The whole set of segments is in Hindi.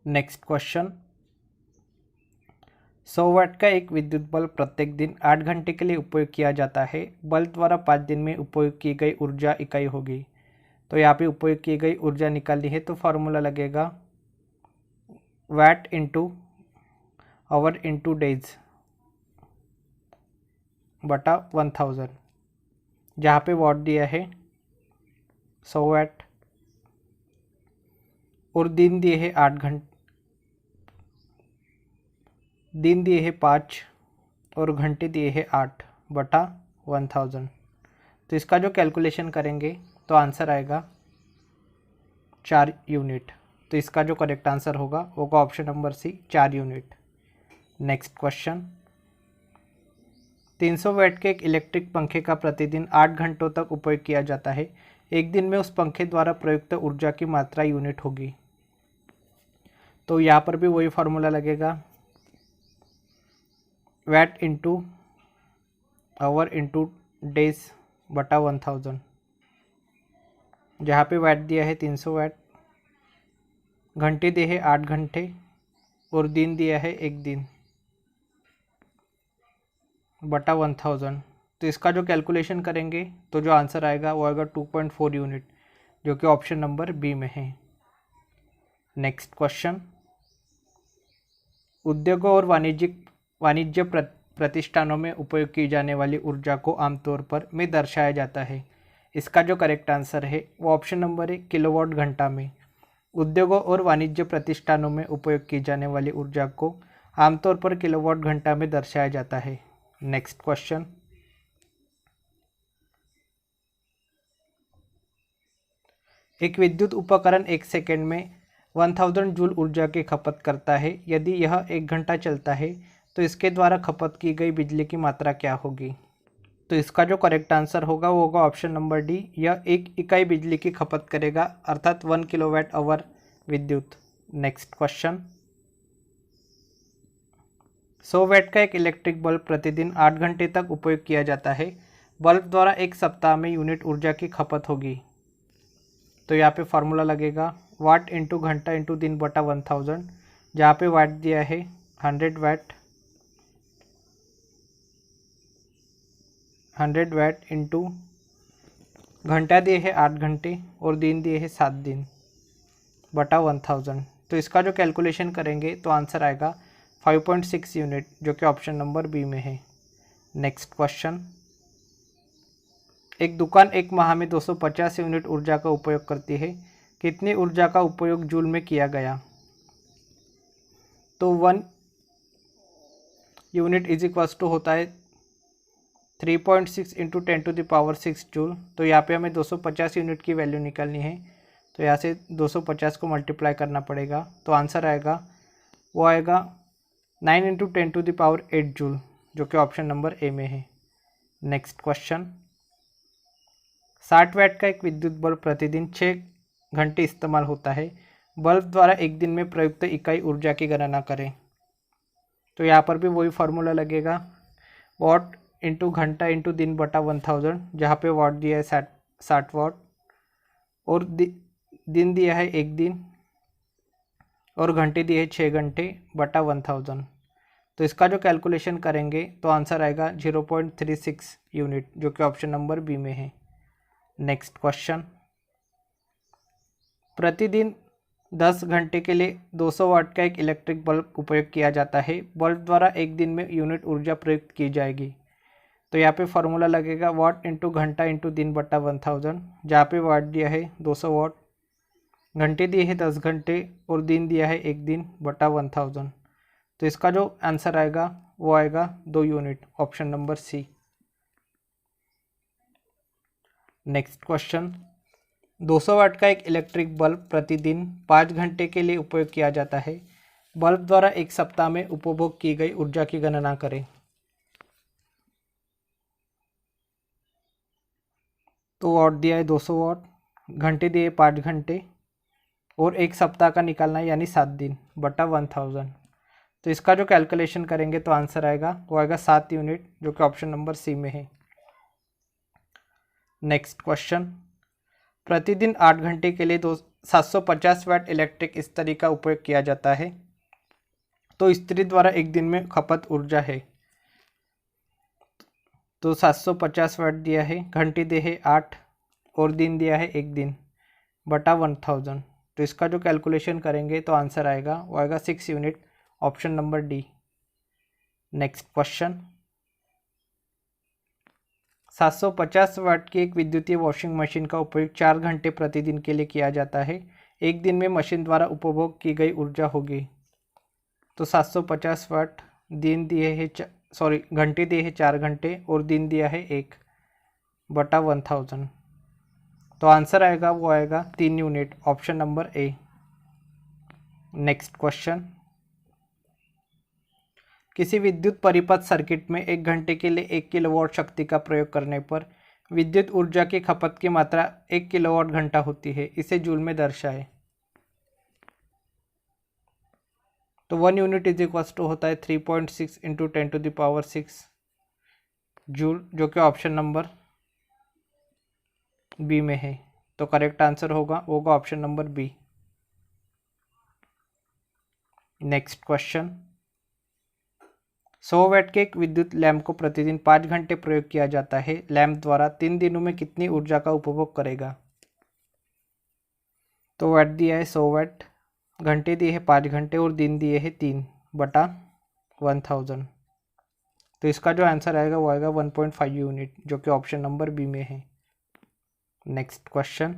नेक्स्ट क्वेश्चन, 100 वाट का एक विद्युत बल्ब प्रत्येक दिन 8 घंटे के लिए उपयोग किया जाता है। बल्ब द्वारा 5 दिन में उपयोग की गई ऊर्जा इकाई होगी। तो यहाँ पे उपयोग की गई ऊर्जा निकालनी है तो फार्मूला लगेगा वाट इंटू आवर इंटू डेज बटा 1000, जहाँ पे वाट दिया है 100 वाट और दिन दिए है 8 घंटे, दिन दिए है 5 और घंटे दिए है 8 बटा 1000। तो इसका जो कैलकुलेशन करेंगे तो आंसर आएगा 4 यूनिट। तो इसका जो करेक्ट आंसर होगा वो होगा option number C, 4 unit. Next question, 300 watt के एक इलेक्ट्रिक पंखे का प्रतिदिन 8 घंटों तक उपयोग किया जाता है। एक दिन में उस पंखे द्वारा प्रयुक्त ऊर्जा की मात्रा यूनिट होगी। तो यहाँ पर भी वही फार्मूला लगेगा वाट इंटू आवर इंटू डेज बटा 1000, जहाँ पे वाट दिया है 300 वाट, घंटे दिए है 8 घंटे और दिन दिया है 1 दिन बटा 1000। तो इसका जो कैलकुलेशन करेंगे तो जो आंसर आएगा वो आएगा 2.4 यूनिट, जो कि ऑप्शन नंबर बी में है। नेक्स्ट क्वेश्चन, उद्योगों और वाणिज्य प्रतिष्ठानों में उपयोग की जाने वाली ऊर्जा को आमतौर पर में दर्शाया जाता है। इसका जो करेक्ट आंसर है वो ऑप्शन नंबर है किलोवाट घंटा में। उद्योगों और वाणिज्य प्रतिष्ठानों में उपयोग की जाने वाली ऊर्जा को आमतौर पर किलोवाट घंटा में दर्शाया जाता है। नेक्स्ट क्वेश्चन, एक विद्युत उपकरण 1 सेकेंड में 1000 जूल ऊर्जा की खपत करता है। यदि यह 1 घंटा चलता है तो इसके द्वारा खपत की गई बिजली की मात्रा क्या होगी। तो इसका जो करेक्ट आंसर होगा वो होगा ऑप्शन नंबर डी, यह 1 इकाई बिजली की खपत करेगा, अर्थात 1 किलोवाट आवर विद्युत। नेक्स्ट क्वेश्चन, 100 वाट का एक इलेक्ट्रिक बल्ब प्रतिदिन 8 घंटे तक उपयोग किया जाता है। बल्ब द्वारा एक सप्ताह में यूनिट ऊर्जा की खपत होगी। तो यहाँ पे फार्मूला लगेगा वाट इंटू घंटा इंटू दिन बटा 1000, जहाँ पे वाट दिया है 100 वाट, 100 वाट इंटू घंटा दिए है 8 घंटे और दिन दिए है 7 दिन बटा 1000। तो इसका जो कैलकुलेशन करेंगे तो आंसर आएगा 5.6 यूनिट, जो कि ऑप्शन नंबर बी में है। नेक्स्ट क्वेश्चन, एक दुकान एक माह में 250 यूनिट ऊर्जा का उपयोग करती है। कितनी ऊर्जा का उपयोग जूल में किया गया। तो 1 यूनिट इज इक्वल्स टू होता है 3.6 इंटू 10⁻6 जूल। तो यहाँ पे हमें 250 यूनिट की वैल्यू निकालनी है, तो यहाँ से 250 को मल्टीप्लाई करना पड़ेगा। तो आंसर आएगा वो आएगा 9 इंटू 10⁸ जूल, जो कि ऑप्शन नंबर ए में है। नेक्स्ट क्वेश्चन, 60 वाट का एक विद्युत बल्ब प्रतिदिन 6 घंटे इस्तेमाल होता है। बल्ब द्वारा एक दिन में प्रयुक्त इकाई ऊर्जा की गणना करें। तो यहाँ पर भी वही फार्मूला लगेगा वाट इंटू घंटा इंटू दिन बटा 1000, जहाँ पे वाट दिया है 60 वाट और दिन दिया है 1 दिन और घंटे दिए है 6 घंटे बटा 1000। तो इसका जो कैलकुलेशन करेंगे तो आंसर आएगा 0.36 यूनिट, जो कि ऑप्शन नंबर बी में है। नेक्स्ट क्वेश्चन, प्रतिदिन 10 घंटे के लिए 200 वाट का एक इलेक्ट्रिक बल्ब उपयोग किया जाता है। बल्ब द्वारा एक दिन में यूनिट ऊर्जा प्रयुक्त की जाएगी। तो यहाँ पे फार्मूला लगेगा वाट इंटू घंटा इंटू दिन बटा 1000, जहाँ पे वाट दिया है 200 वाट, घंटे दिए है 10 घंटे और दिन दिया है 1 दिन बटा 1000। तो इसका जो आंसर आएगा वो आएगा 2 unit, option number C. Next question, 200 watt का एक इलेक्ट्रिक बल्ब प्रतिदिन 5 घंटे के लिए उपयोग किया जाता है। बल्ब द्वारा एक सप्ताह में उपभोग की गई ऊर्जा की गणना करें। तो वाट दिया है 200 वाट, घंटे दिए 5 घंटे और एक सप्ताह का निकालना है यानी 7 दिन बटा 1000। तो इसका जो कैलकुलेशन करेंगे तो आंसर आएगा वो आएगा 7 यूनिट, जो कि ऑप्शन नंबर सी में है। नेक्स्ट क्वेश्चन, प्रतिदिन 8 घंटे के लिए 750 वाट इलेक्ट्रिक इस्त्री का उपयोग किया जाता है। तो इस्त्री द्वारा एक दिन में खपत ऊर्जा है, तो 750 वाट दिया है, घंटी दी है 8 और दिन दिया है 1 दिन बटा 1000। तो इसका जो कैलकुलेशन करेंगे तो आंसर आएगा, वो आएगा 6 unit, option number D. Next question, 750 वाट की एक विद्युतीय वॉशिंग मशीन का उपयोग 4 घंटे प्रतिदिन के लिए किया जाता है। एक दिन में मशीन द्वारा उपभोग की गई ऊर्जा होगी। तो 750 वाट, दिन दिए है घंटे दिए है 4 घंटे और दिन दिया है 1 बटा 1000। तो आंसर आएगा, वो आएगा 3 unit, option number A. Next question, किसी विद्युत परिपथ सर्किट में 1 घंटे के लिए 1 किलोवाट शक्ति का प्रयोग करने पर विद्युत ऊर्जा की खपत की मात्रा 1 किलोवाट घंटा होती है, इसे जूल में दर्शाए। तो 1 यूनिट इज इक्वल टू होता है 3.6 इंटू 10⁶ जूल, जो कि ऑप्शन नंबर बी में है। तो करेक्ट आंसर होगा option number B. Next question, 100 watt के एक विद्युत लैंप को प्रतिदिन 5 घंटे प्रयोग किया जाता है। लैंप द्वारा 3 दिनों में कितनी ऊर्जा का उपभोग करेगा? तो वाट दिया है 100 वाट, घंटे दिए है 5 घंटे और दिन दिए है 3 बटा 1000। तो इसका जो आंसर आएगा वो आएगा 1.5 यूनिट, जो कि ऑप्शन नंबर बी में है। नेक्स्ट क्वेश्चन,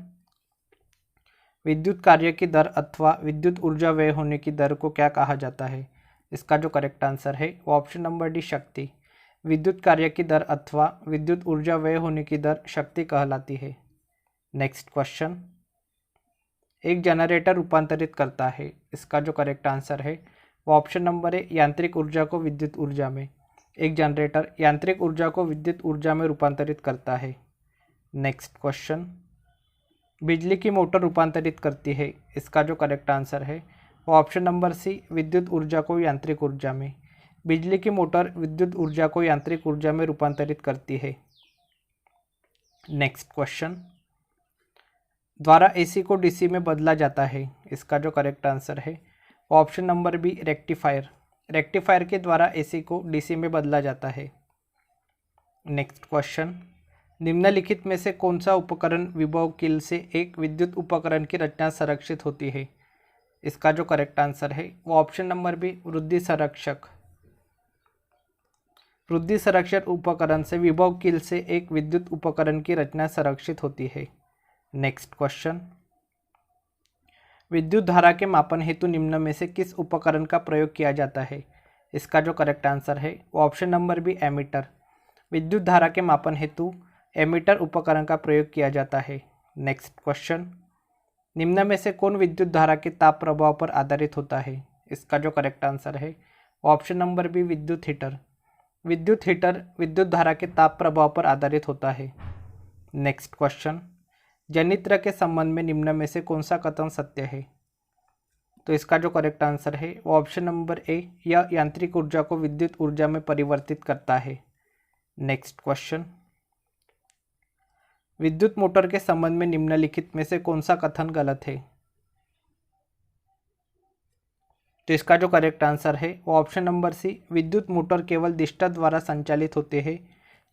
विद्युत कार्य की दर अथवा विद्युत ऊर्जा व्यय होने की दर को क्या कहा जाता है? इसका जो करेक्ट आंसर है वो ऑप्शन नंबर डी, शक्ति। विद्युत कार्य की दर अथवा विद्युत ऊर्जा व्यय होने की दर शक्ति कहलाती है। नेक्स्ट क्वेश्चन, एक जनरेटर रूपांतरित करता है, इसका जो करेक्ट आंसर है वो ऑप्शन नंबर ए, यांत्रिक ऊर्जा को विद्युत ऊर्जा में। एक जनरेटर यांत्रिक ऊर्जा को विद्युत ऊर्जा में रूपांतरित करता है। नेक्स्ट क्वेश्चन, बिजली की मोटर रूपांतरित करती है, इसका जो करेक्ट आंसर है वो ऑप्शन नंबर सी, विद्युत ऊर्जा को यांत्रिक ऊर्जा में। बिजली की मोटर विद्युत ऊर्जा को यांत्रिक ऊर्जा में रूपांतरित करती है। नेक्स्ट क्वेश्चन, द्वारा एसी को डीसी में बदला जाता है, इसका जो करेक्ट आंसर है वो option number B, rectifier. Rectifier के द्वारा एसी को डीसी में बदला जाता है। नेक्स्ट क्वेश्चन, निम्नलिखित में से कौन सा उपकरण विभव कील से एक विद्युत उपकरण की रचना संरक्षित होती है? इसका जो करेक्ट आंसर है वो ऑप्शन नंबर बी, वृद्धि संरक्षक। वृद्धि संरक्षक उपकरण से विभव कील से एक विद्युत उपकरण की रचना संरक्षित होती है। नेक्स्ट क्वेश्चन, विद्युत धारा के मापन हेतु निम्न में से किस उपकरण का प्रयोग किया जाता है? इसका जो करेक्ट आंसर है वो ऑप्शन नंबर बी, एमीटर। विद्युत धारा के मापन हेतु एमीटर उपकरण का प्रयोग किया जाता है। नेक्स्ट क्वेश्चन, निम्न में से कौन विद्युत धारा के ताप प्रभाव पर आधारित होता है? इसका जो करेक्ट आंसर है ऑप्शन नंबर बी, विद्युत हीटर। विद्युत हीटर विद्युत धारा के ताप प्रभाव पर आधारित होता है। नेक्स्ट क्वेश्चन, जनित्र के संबंध में निम्न में से कौन सा कथन सत्य है? तो इसका जो करेक्ट आंसर है वो ऑप्शन नंबर ए, यह यांत्रिक ऊर्जा को विद्युत ऊर्जा में परिवर्तित करता है। नेक्स्ट क्वेश्चन, विद्युत मोटर के संबंध में निम्नलिखित में से कौन सा कथन गलत है? तो इसका जो करेक्ट आंसर है वो ऑप्शन नंबर सी, विद्युत मोटर केवल दिष्टा द्वारा संचालित होते हैं।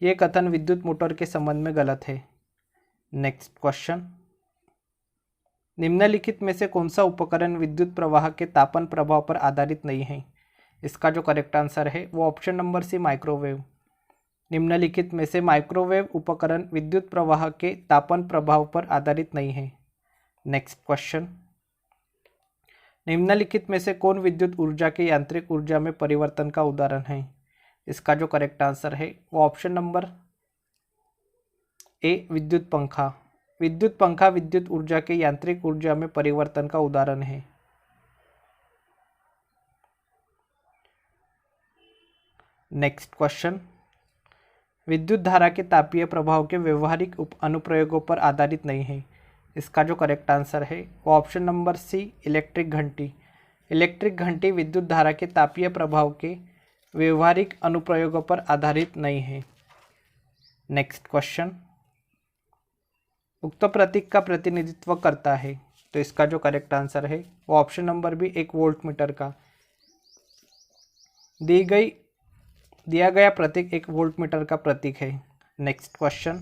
ये कथन विद्युत मोटर के संबंध में गलत है। नेक्स्ट क्वेश्चन, निम्नलिखित में से कौन सा उपकरण विद्युत प्रवाह के तापन प्रभाव पर आधारित नहीं है? इसका जो करेक्ट आंसर है वो ऑप्शन नंबर सी, माइक्रोवेव। निम्नलिखित में से माइक्रोवेव उपकरण विद्युत प्रवाह के तापन प्रभाव पर आधारित नहीं है। नेक्स्ट क्वेश्चन, निम्नलिखित में से कौन विद्युत ऊर्जा के यांत्रिक ऊर्जा में परिवर्तन का उदाहरण है? इसका जो करेक्ट आंसर है वो ऑप्शन नंबर ए, विद्युत पंखा। विद्युत पंखा विद्युत ऊर्जा के यांत्रिक ऊर्जा में परिवर्तन का उदाहरण है। नेक्स्ट क्वेश्चन, विद्युत धारा के तापीय प्रभाव के व्यवहारिक अनुप्रयोगों पर आधारित नहीं है। इसका जो करेक्ट आंसर है वो ऑप्शन नंबर सी, इलेक्ट्रिक घंटी। इलेक्ट्रिक घंटी विद्युत धारा के तापीय प्रभाव के व्यवहारिक अनुप्रयोगों पर आधारित नहीं है। नेक्स्ट क्वेश्चन, उक्त प्रतीक का प्रतिनिधित्व करता है। तो इसका जो करेक्ट आंसर है वो option number B 1 volt meter का। दिया गया प्रतीक 1 वोल्ट मीटर का प्रतीक है। नेक्स्ट क्वेश्चन,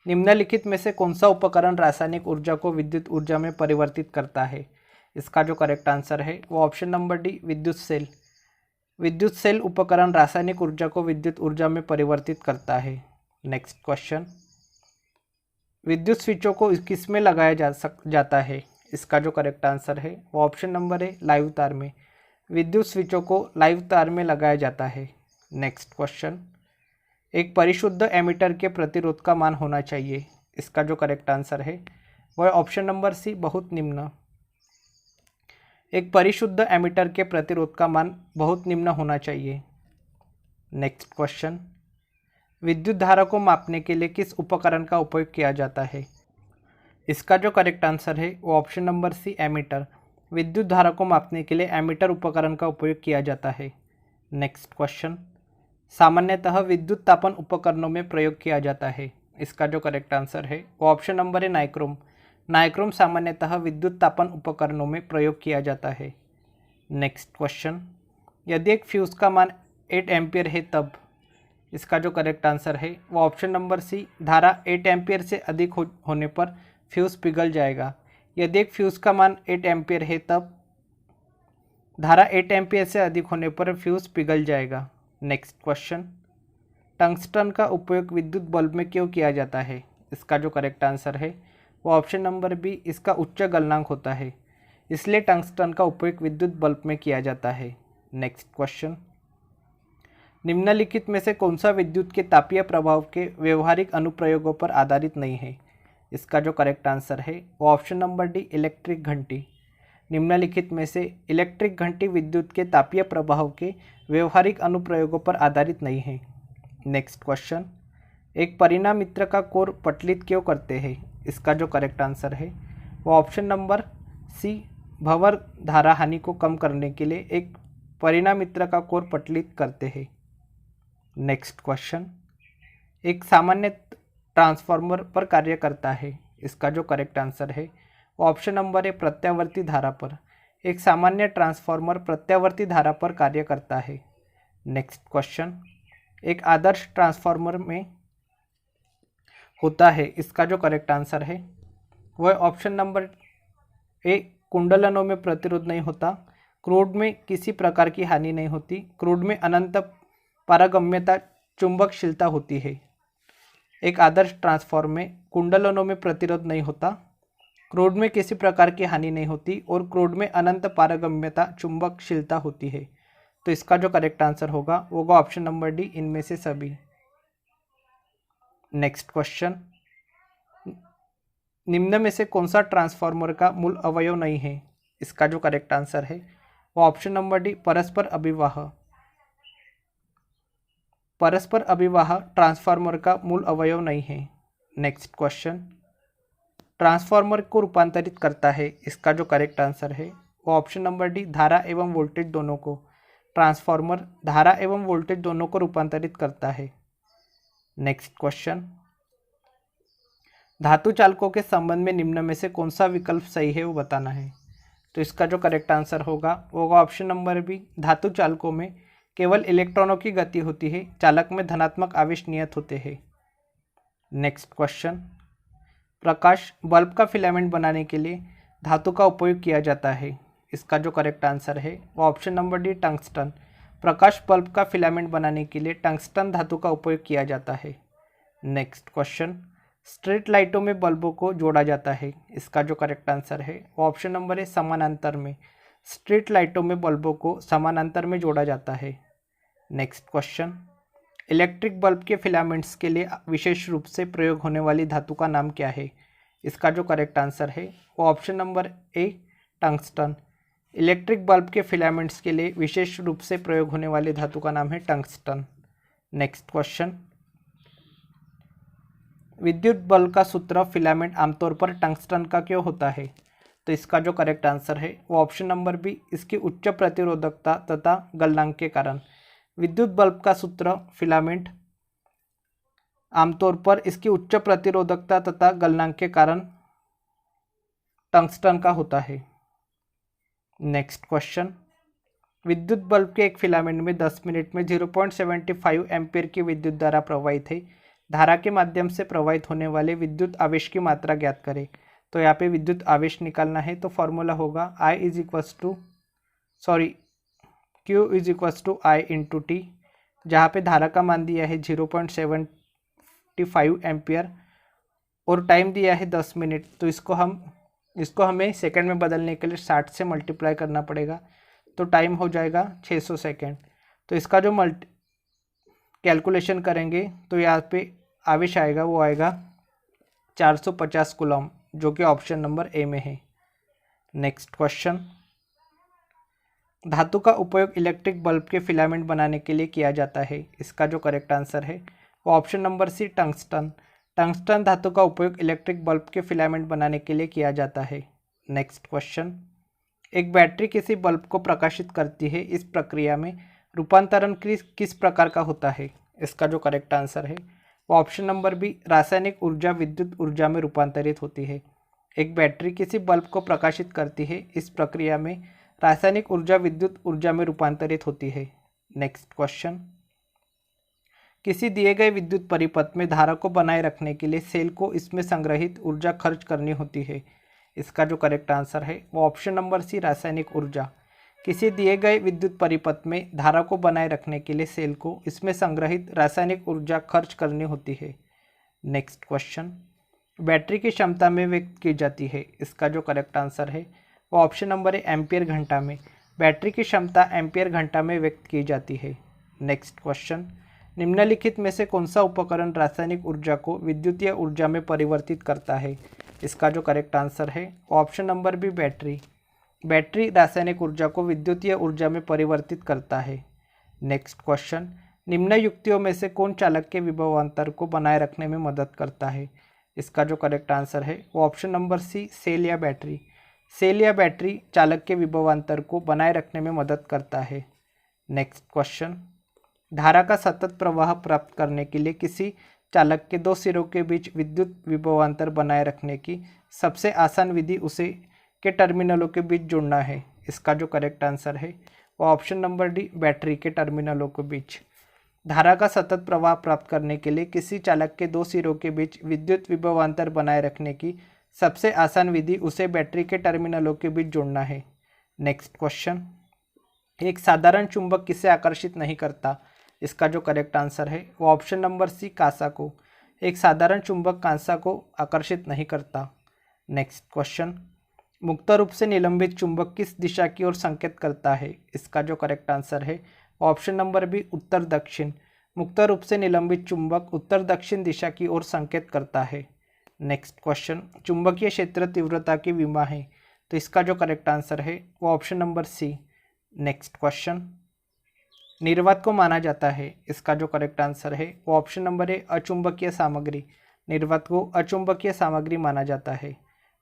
निम्नलिखित में से कौन सा उपकरण रासायनिक ऊर्जा को विद्युत ऊर्जा में परिवर्तित करता है? इसका जो करेक्ट आंसर है वो ऑप्शन नंबर डी विद्युत सेल। विद्युत सेल उपकरण रासायनिक ऊर्जा को विद्युत ऊर्जा में परिवर्तित करता है। नेक्स्ट क्वेश्चन, विद्युत स्विचों को किस में लगाया जाता है? इसका जो करेक्ट आंसर है वो ऑप्शन नंबर है लाइव तार में। विद्युत स्विचों को लाइव तार में लगाया जाता है। नेक्स्ट क्वेश्चन, एक परिशुद्ध एमीटर के प्रतिरोध का मान होना चाहिए। इसका जो करेक्ट आंसर है वह ऑप्शन नंबर सी बहुत निम्न। एक परिशुद्ध एमीटर के प्रतिरोध का मान बहुत निम्न होना चाहिए। नेक्स्ट क्वेश्चन, विद्युत धारा को मापने के लिए किस उपकरण का उपयोग किया जाता है? इसका जो करेक्ट आंसर है वो ऑप्शन नंबर सी एमीटर। विद्युत धारा को मापने के लिए एमीटर उपकरण का उपयोग किया जाता है। नेक्स्ट क्वेश्चन, सामान्यतः विद्युत तापन उपकरणों में प्रयोग किया जाता है। इसका जो करेक्ट आंसर है वो ऑप्शन नंबर है नाइक्रोम। नाइक्रोम सामान्यतः विद्युत तापन उपकरणों में प्रयोग किया जाता है। नेक्स्ट क्वेश्चन, यदि एक फ्यूज़ का मान 8 एम्पियर है तब? इसका जो करेक्ट आंसर है वो ऑप्शन नंबर सी, धारा 8 एम्पियर से अधिक होने पर फ्यूज़ पिघल जाएगा। यदि एक फ्यूज़ का मान 8 एम्पियर है तब धारा 8 एम्पियर से अधिक होने पर फ्यूज़ पिघल जाएगा। नेक्स्ट क्वेश्चन, टंगस्टन का उपयोग विद्युत बल्ब में क्यों किया जाता है? इसका जो करेक्ट आंसर है वो ऑप्शन नंबर बी, इसका उच्च गलनांक होता है, इसलिए टंगस्टन का उपयोग विद्युत बल्ब में किया जाता है। नेक्स्ट क्वेश्चन, निम्नलिखित में से कौन सा विद्युत के तापीय प्रभाव के व्यवहारिक अनुप्रयोगों पर आधारित नहीं है? इसका जो करेक्ट आंसर है वो ऑप्शन नंबर डी इलेक्ट्रिक घंटी। निम्नलिखित में से इलेक्ट्रिक घंटी विद्युत के तापीय प्रभाव के व्यवहारिक अनुप्रयोगों पर आधारित नहीं है। नेक्स्ट क्वेश्चन, एक परिणामित्र का कोर पटलित क्यों करते हैं? इसका जो करेक्ट आंसर है वो ऑप्शन नंबर सी, भंवर धारा हानि को कम करने के लिए एक परिणामित्र का कोर पटलित करते हैं। नेक्स्ट क्वेश्चन, एक सामान्य ट्रांसफार्मर पर कार्य करता है। इसका जो करेक्ट आंसर है वो ऑप्शन नंबर है प्रत्यावर्ती धारा पर। एक सामान्य ट्रांसफार्मर प्रत्यावर्ती धारा पर कार्य करता है। नेक्स्ट क्वेश्चन, एक आदर्श ट्रांसफार्मर में होता है। इसका जो करेक्ट आंसर है वह ऑप्शन नंबर ए, कुंडलनों में प्रतिरोध नहीं होता, क्रूड में किसी प्रकार की हानि नहीं होती, क्रूड में अनंत पारगम्यता चुंबकशीलता होती है। एक आदर्श ट्रांसफार्मर में कुंडलनों में प्रतिरोध नहीं होता, क्रूड में किसी प्रकार की हानि नहीं होती और क्रूड में अनंत पारगम्यता चुंबकशीलता होती है। तो इसका जो करेक्ट आंसर होगा वो होगा ऑप्शन नंबर डी, इनमें से सभी। नेक्स्ट क्वेश्चन, निम्न में से कौन सा ट्रांसफार्मर का मूल अवयव नहीं है? इसका जो करेक्ट आंसर है वो ऑप्शन नंबर डी, परस्पर अभिवाह। परस्पर अभिवाह ट्रांसफार्मर का मूल अवयव नहीं है। नेक्स्ट क्वेश्चन, ट्रांसफार्मर को रूपांतरित करता है। इसका जो करेक्ट आंसर है वो ऑप्शन नंबर डी, धारा एवं वोल्टेज दोनों को। ट्रांसफार्मर धारा एवं वोल्टेज दोनों को रूपांतरित करता है। नेक्स्ट क्वेश्चन, धातु चालकों के संबंध में निम्न में से कौन सा विकल्प सही है वो बताना है। तो इसका जो करेक्ट आंसर होगा वो होगा ऑप्शन नंबर बी, धातु चालकों में केवल इलेक्ट्रॉनों की गति होती है, चालक में धनात्मक आवेश नियत होते हैं। नेक्स्ट क्वेश्चन, प्रकाश बल्ब का फिलामेंट बनाने के लिए धातु का उपयोग किया जाता है। इसका जो करेक्ट आंसर है वो ऑप्शन नंबर डी, टंगस्टन। प्रकाश बल्ब का फिलामेंट बनाने के लिए टंगस्टन धातु का उपयोग किया जाता है। नेक्स्ट क्वेश्चन, स्ट्रीट लाइटों में बल्बों को जोड़ा जाता है। इसका जो करेक्ट आंसर है वो ऑप्शन नंबर है समानांतर में। स्ट्रीट लाइटों में बल्बों को समानांतर में जोड़ा जाता है। नेक्स्ट क्वेश्चन, इलेक्ट्रिक बल्ब के फिलामेंट्स के लिए विशेष रूप से प्रयोग होने वाली धातु का नाम क्या है? इसका जो करेक्ट आंसर है वो option number A, tungsten. Electric bulb के फिलामेंट्स के लिए विशेष रूप से प्रयोग होने वाली धातु का नाम है टंगस्टन। नेक्स्ट क्वेश्चन, विद्युत बल्ब का सूत्र फिलामेंट आमतौर पर टंगस्टन का क्यों होता है? तो इसका जो करेक्ट आंसर है वो ऑप्शन नंबर बी, इसकी उच्च प्रतिरोधकता तथा गलनांक के कारण। विद्युत बल्ब का सूत्र फिलामेंट आमतौर पर इसकी उच्च प्रतिरोधकता तथा गलनांक के कारण टंगस्टन का होता है। नेक्स्ट क्वेश्चन, विद्युत बल्ब के एक फिलामेंट में 10 मिनट में 0.75 एम्पीयर की विद्युत धारा प्रवाहित है। धारा के माध्यम से प्रवाहित होने वाले विद्युत आवेश की मात्रा ज्ञात करें। तो यहाँ पे विद्युत आवेश निकालना है, तो फॉर्मूला होगा Q is equals to I into T, जहाँ पे धारा का मान दिया है 0.75 एम्पियर और टाइम दिया है 10 मिनट। तो इसको हमें सेकंड में बदलने के लिए 60 से मल्टीप्लाई करना पड़ेगा, तो टाइम हो जाएगा 600 सेकंड। तो इसका जो कैलकुलेशन करेंगे तो यहाँ पे आवेश आएगा, वो आएगा 450 कूलम, जो कि ऑप्शन नंबर ए में है। नेक्स्ट क्वेश्चन, धातु का उपयोग इलेक्ट्रिक बल्ब के फिलामेंट बनाने के लिए किया जाता है। इसका जो करेक्ट आंसर है वो option number C, tungsten. Tungsten धातु का उपयोग इलेक्ट्रिक बल्ब के फिलामेंट बनाने के लिए किया जाता है। नेक्स्ट क्वेश्चन, एक बैटरी किसी बल्ब को प्रकाशित करती है, इस प्रक्रिया में रूपांतरण किस प्रकार का होता है। इसका जो करेक्ट आंसर है वो ऑप्शन नंबर बी, रासायनिक ऊर्जा विद्युत ऊर्जा में रूपांतरित होती है। एक बैटरी किसी बल्ब को प्रकाशित करती है, इस प्रक्रिया में रासायनिक ऊर्जा विद्युत ऊर्जा में रूपांतरित होती है। नेक्स्ट क्वेश्चन, किसी दिए गए विद्युत परिपथ में धारा को बनाए रखने के लिए सेल को इसमें संग्रहित ऊर्जा खर्च करनी होती है। इसका जो करेक्ट आंसर है वो ऑप्शन नंबर सी, रासायनिक ऊर्जा। किसी दिए गए विद्युत परिपथ में धारा को बनाए रखने के लिए सेल को इसमें संग्रहित रासायनिक ऊर्जा खर्च करनी होती है। नेक्स्ट क्वेश्चन, बैटरी की क्षमता में व्यक्त की जाती है। इसका जो करेक्ट आंसर है वो ऑप्शन नंबर है, एम्पियर घंटा में। बैटरी की क्षमता एम्पियर घंटा में व्यक्त की जाती है। नेक्स्ट क्वेश्चन, निम्नलिखित में से कौन सा उपकरण रासायनिक ऊर्जा को विद्युतीय ऊर्जा में परिवर्तित करता है। इसका जो करेक्ट आंसर है वो option number B, battery. Battery रासायनिक ऊर्जा को विद्युतीय ऊर्जा में परिवर्तित करता है। नेक्स्ट क्वेश्चन, निम्न युक्तियों में से कौन चालक के विभवांतर को बनाए रखने में मदद करता है। इसका जो करेक्ट आंसर है वो ऑप्शन नंबर सी, सेल या बैटरी। सेल या बैटरी चालक के विभवांतर को बनाए रखने में मदद करता है। नेक्स्ट क्वेश्चन, धारा का सतत प्रवाह प्राप्त करने के लिए किसी चालक के दो सिरों के बीच विद्युत विभवांतर बनाए रखने की सबसे आसान विधि उसे के टर्मिनलों के बीच जुड़ना है। इसका जो करेक्ट आंसर है वो ऑप्शन नंबर डी, बैटरी के टर्मिनलों के बीच। धारा का सतत प्रवाह प्राप्त करने के लिए किसी चालक के दो सिरों के बीच विद्युत विभवांतर बनाए रखने की सबसे आसान विधि उसे बैटरी के टर्मिनलों के बीच जोड़ना है। नेक्स्ट क्वेश्चन, एक साधारण चुंबक किसे आकर्षित नहीं करता। इसका जो करेक्ट आंसर है वो ऑप्शन नंबर सी, कांसा को। एक साधारण चुंबक कांसा को आकर्षित नहीं करता। नेक्स्ट क्वेश्चन, मुक्त रूप से निलंबित चुंबक किस दिशा की ओर संकेत करता है। इसका जो करेक्ट आंसर है वो ऑप्शन नंबर बी, उत्तर दक्षिण। मुक्त रूप से निलंबित चुंबक उत्तर दक्षिण दिशा की ओर संकेत करता है। नेक्स्ट क्वेश्चन, चुंबकीय क्षेत्र तीव्रता की विमा है। तो इसका जो करेक्ट आंसर है वो option number C. Next question, निर्वात को माना जाता है। इसका जो करेक्ट आंसर है वो ऑप्शन नंबर है, अचुंबकीय सामग्री। निर्वात को अचुंबकीय सामग्री माना जाता है।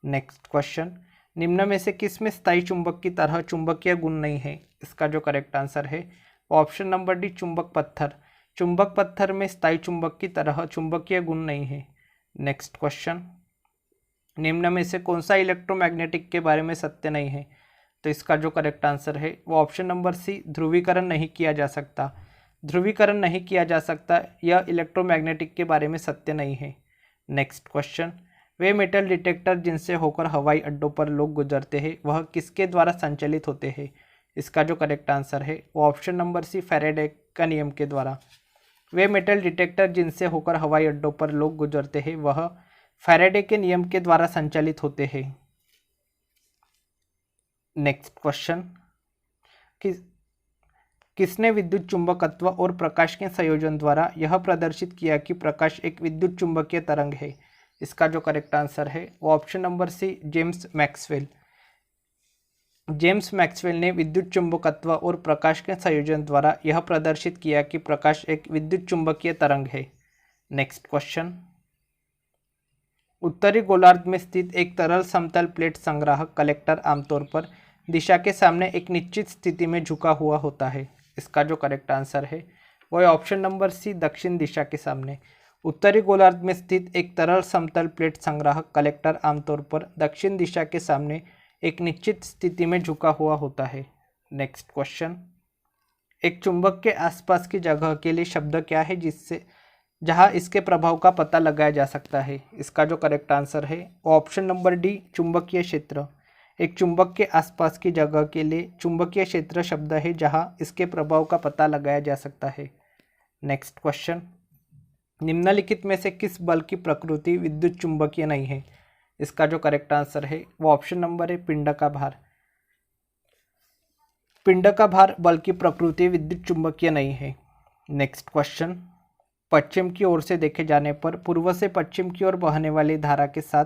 नेक्स्ट क्वेश्चन, निम्न में से किस में स्थायी चुंबक की तरह चुंबकीय गुण नहीं है। इसका जो करेक्ट आंसर है वो ऑप्शन नंबर डी, चुंबक पत्थर। चुंबक पत्थर में स्थायी चुंबक की तरह चुंबकीय गुण नहीं है। नेक्स्ट क्वेश्चन, निम्न में से कौन सा इलेक्ट्रोमैग्नेटिक के बारे में सत्य नहीं है। तो इसका जो करेक्ट आंसर है वो ऑप्शन नंबर सी, ध्रुवीकरण नहीं किया जा सकता। ध्रुवीकरण नहीं किया जा सकता यह इलेक्ट्रोमैग्नेटिक के बारे में सत्य नहीं है। नेक्स्ट क्वेश्चन, वे मेटल डिटेक्टर जिनसे होकर हवाई अड्डों पर लोग गुजरते हैं वह किसके द्वारा संचालित होते हैं। इसका जो करेक्ट आंसर है वो ऑप्शन नंबर सी, फैराडे का नियम के द्वारा। वे मेटल डिटेक्टर जिनसे होकर हवाई अड्डों पर लोग गुजरते हैं वह फैराडे के नियम के द्वारा संचालित होते हैं। नेक्स्ट क्वेश्चन, किसने विद्युत चुंबकत्व और प्रकाश के संयोजन द्वारा यह प्रदर्शित किया कि प्रकाश एक विद्युत चुंबकीय तरंग है। इसका जो करेक्ट आंसर है वो option number C, James Maxwell. James Maxwell ने विद्युत चुंबकत्व और प्रकाश के संयोजन द्वारा यह प्रदर्शित किया कि प्रकाश एक विद्युत चुंबकीय तरंग है। नेक्स्ट क्वेश्चन, उत्तरी गोलार्ध में स्थित एक तरल समतल प्लेट संग्राहक कलेक्टर आमतौर पर दिशा के सामने एक निश्चित स्थिति में झुका हुआ होता है। इसका जो करेक्ट आंसर है वो है ऑप्शन नंबर सी, दक्षिण दिशा के सामने। उत्तरी गोलार्ध में स्थित एक तरल समतल प्लेट संग्राहक कलेक्टर आमतौर पर दक्षिण दिशा के सामने एक निश्चित स्थिति में झुका हुआ होता है। नेक्स्ट क्वेश्चन, एक चुंबक के आसपास की जगह के लिए शब्द क्या है जिससे जहां इसके प्रभाव का पता लगाया जा सकता है? इसका जो करेक्ट आंसर है वो ऑप्शन नंबर डी, चुंबकीय क्षेत्र। एक चुंबक के आसपास की जगह के लिए चुंबकीय क्षेत्र शब्द है जहां इसके प्रभाव का पता लगाया जा सकता है। नेक्स्ट क्वेश्चन, निम्नलिखित में से किस बल की प्रकृति विद्युत चुंबकीय नहीं है? इसका जो करेक्ट आंसर है वो ऑप्शन नंबर है, पिंड का भार। पिंड का भार बल की प्रकृति विद्युत चुंबकीय नहीं है। नेक्स्ट क्वेश्चन, पश्चिम की ओर से देखे जाने पर पूर्व से पश्चिम की ओर बहने वाली धारा के साथ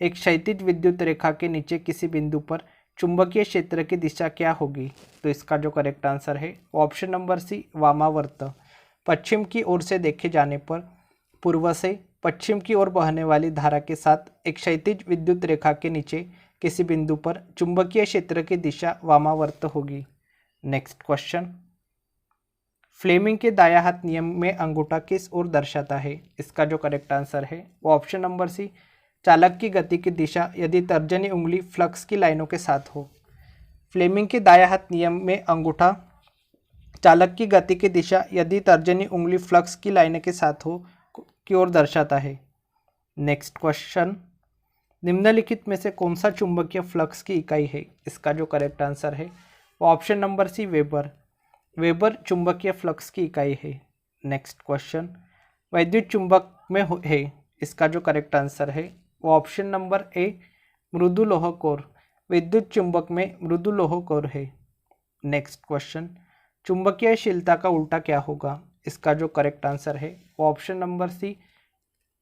एक क्षैतिज विद्युत रेखा के नीचे किसी बिंदु पर चुंबकीय क्षेत्र की दिशा क्या होगी? तो इसका जो करेक्ट आंसर है ऑप्शन नंबर सी, वामावर्त। पश्चिम की ओर से देखे जाने पर पूर्व से पश्चिम की ओर बहने वाली धारा के साथ एक क्षैतिज विद्युत रेखा के नीचे किसी बिंदु पर चुंबकीय क्षेत्र की दिशा वामावर्त होगी। नेक्स्ट क्वेश्चन, फ्लेमिंग के दायां हाथ नियम में अंगूठा किस ओर दर्शाता है? इसका जो करेक्ट आंसर है वो ऑप्शन नंबर सी, चालक की गति की दिशा यदि तर्जनी उंगली फ्लक्स की लाइनों के साथ हो। फ्लेमिंग के दायां हाथ नियम में अंगूठा चालक की गति की दिशा यदि तर्जनी उंगली फ्लक्स की लाइनों के साथ हो की ओर दर्शाता है। नेक्स्ट क्वेश्चन, निम्नलिखित में से कौन सा चुंबकीय फ्लक्स की इकाई है? इसका जो करेक्ट आंसर है वो option number C, Weber. Weber चुंबकीय फ्लक्स की इकाई है। नेक्स्ट क्वेश्चन, वैद्युत चुंबक में है, इसका जो करेक्ट आंसर है वो ऑप्शन नंबर ए, मृदु लौह कोर। विद्युत चुंबक में मृदु लौह कोर है। नेक्स्ट क्वेश्चन, चुंबकीयशीलता का उल्टा क्या होगा? इसका जो करेक्ट आंसर है वो ऑप्शन नंबर सी,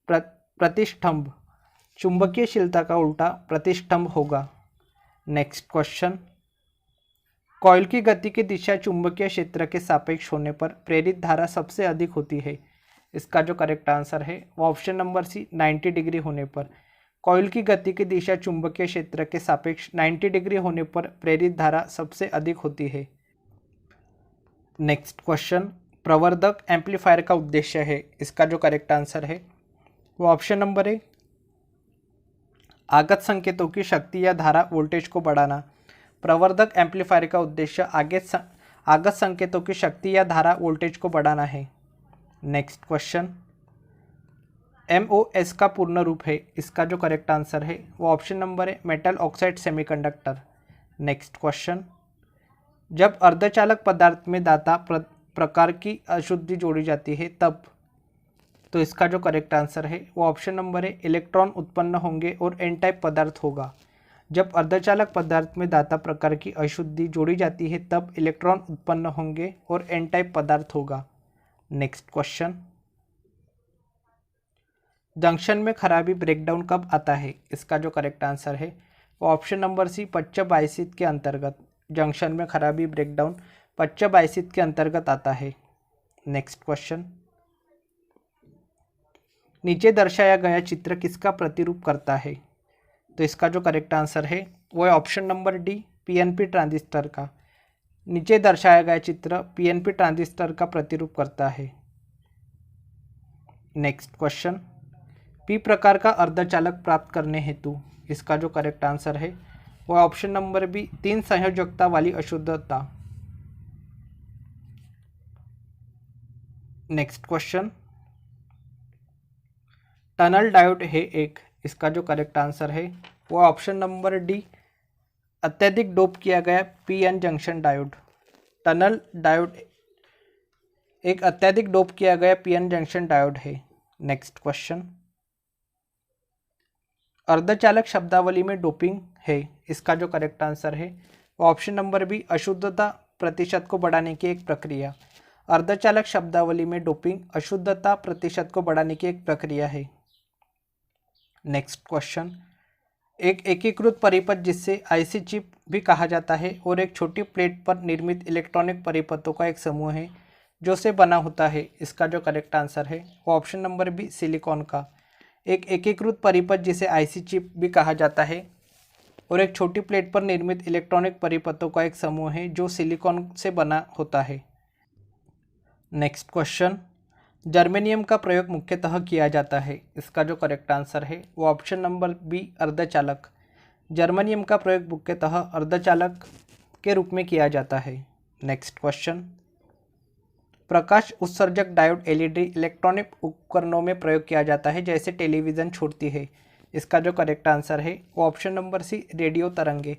प्रतिष्ठंभ। चुंबकीयशीलता का उल्टा प्रतिष्ठंभ होगा। नेक्स्ट क्वेश्चन, कॉइल की गति की दिशा चुंबकीय क्षेत्र के सापेक्ष होने पर प्रेरित धारा सबसे अधिक होती है। इसका जो करेक्ट आंसर है वो ऑप्शन नंबर सी, 90 डिग्री होने पर। कॉइल की गति की दिशा चुंबकीय क्षेत्र के सापेक्ष 90 डिग्री होने पर प्रेरित धारा सबसे अधिक होती है। नेक्स्ट क्वेश्चन, प्रवर्धक एम्पलीफायर का उद्देश्य है, इसका जो करेक्ट आंसर है वो ऑप्शन नंबर ए, आगत संकेतों की शक्ति या धारा वोल्टेज को बढ़ाना। प्रवर्धक एम्पलीफायर का उद्देश्य आगत संकेतों की शक्ति या धारा वोल्टेज को बढ़ाना है। नेक्स्ट क्वेश्चन, MOS का पूर्ण रूप है, इसका जो करेक्ट आंसर है वो ऑप्शन नंबर है, metal oxide semiconductor. Next question, जब अर्धचालक पदार्थ में दाता प्रकार की अशुद्धि जोड़ी जाती है तब? तो इसका जो करेक्ट आंसर है वो ऑप्शन नंबर है, इलेक्ट्रॉन उत्पन्न होंगे और एन टाइप पदार्थ होगा। जब अर्धचालक पदार्थ में दाता प्रकार की अशुद्धि जोड़ी जाती है तब इलेक्ट्रॉन उत्पन्न होंगे और एन टाइप पदार्थ होगा। नेक्स्ट क्वेश्चन, जंक्शन में खराबी ब्रेकडाउन कब आता है? इसका जो करेक्ट आंसर है वो ऑप्शन नंबर सी, पच्च बायसित के अंतर्गत। जंक्शन में खराबी ब्रेकडाउन पच्च बायसित के अंतर्गत आता है। नेक्स्ट क्वेश्चन, नीचे दर्शाया गया चित्र किसका प्रतिरूप करता है? तो इसका जो करेक्ट आंसर है वो है option number D, PNP transistor का। नीचे दर्शाया गया चित्र PNP ट्रांजिस्टर का प्रतिरूप करता है। नेक्स्ट क्वेश्चन, P प्रकार का अर्धचालक प्राप्त करने हेतु? इसका जो करेक्ट आंसर है वो ऑप्शन नंबर बी, 3 संयोजकता वाली अशुद्धता। नेक्स्ट क्वेश्चन, टनल डायोड है एक, इसका जो करेक्ट आंसर है वो ऑप्शन नंबर डी, अत्यधिक डोप किया गया PN junction diode. Tunnel diode एक अत्यधिक डोप किया गया PN जंक्शन डायोड है। नेक्स्ट क्वेश्चन, अर्धचालक शब्दावली में डोपिंग है, इसका जो करेक्ट आंसर है वो ऑप्शन नंबर बी, अशुद्धता प्रतिशत को बढ़ाने की एक प्रक्रिया। अर्धचालक शब्दावली में डोपिंग अशुद्धता प्रतिशत को बढ़ाने की एक प्रक्रिया है। नेक्स्ट क्वेश्चन, एक एकीकृत परिपथ जिसे IC चिप भी कहा जाता है और एक छोटी प्लेट पर निर्मित इलेक्ट्रॉनिक परिपथों का एक समूह है जो से बना होता है। इसका जो करेक्ट आंसर है वो ऑप्शन नंबर बी, सिलिकॉन का। एक एकीकृत परिपथ जिसे IC चिप भी कहा जाता है और एक छोटी प्लेट पर निर्मित इलेक्ट्रॉनिक परिपथों का एक समूह है जो सिलिकॉन से बना होता है। नेक्स्ट क्वेश्चन, जर्मेनियम का प्रयोग मुख्यतः किया जाता है। इसका जो करेक्ट आंसर है वो ऑप्शन नंबर बी अर्धचालक। जर्मेनियम का प्रयोग मुख्यतः अर्धचालक के रूप में किया जाता है। नेक्स्ट क्वेश्चन, प्रकाश उत्सर्जक डायोड एलईडी इलेक्ट्रॉनिक उपकरणों में प्रयोग किया जाता है जैसे टेलीविज़न छूटती है। इसका जो करेक्ट आंसर है वो ऑप्शन नंबर सी रेडियो तरंगे।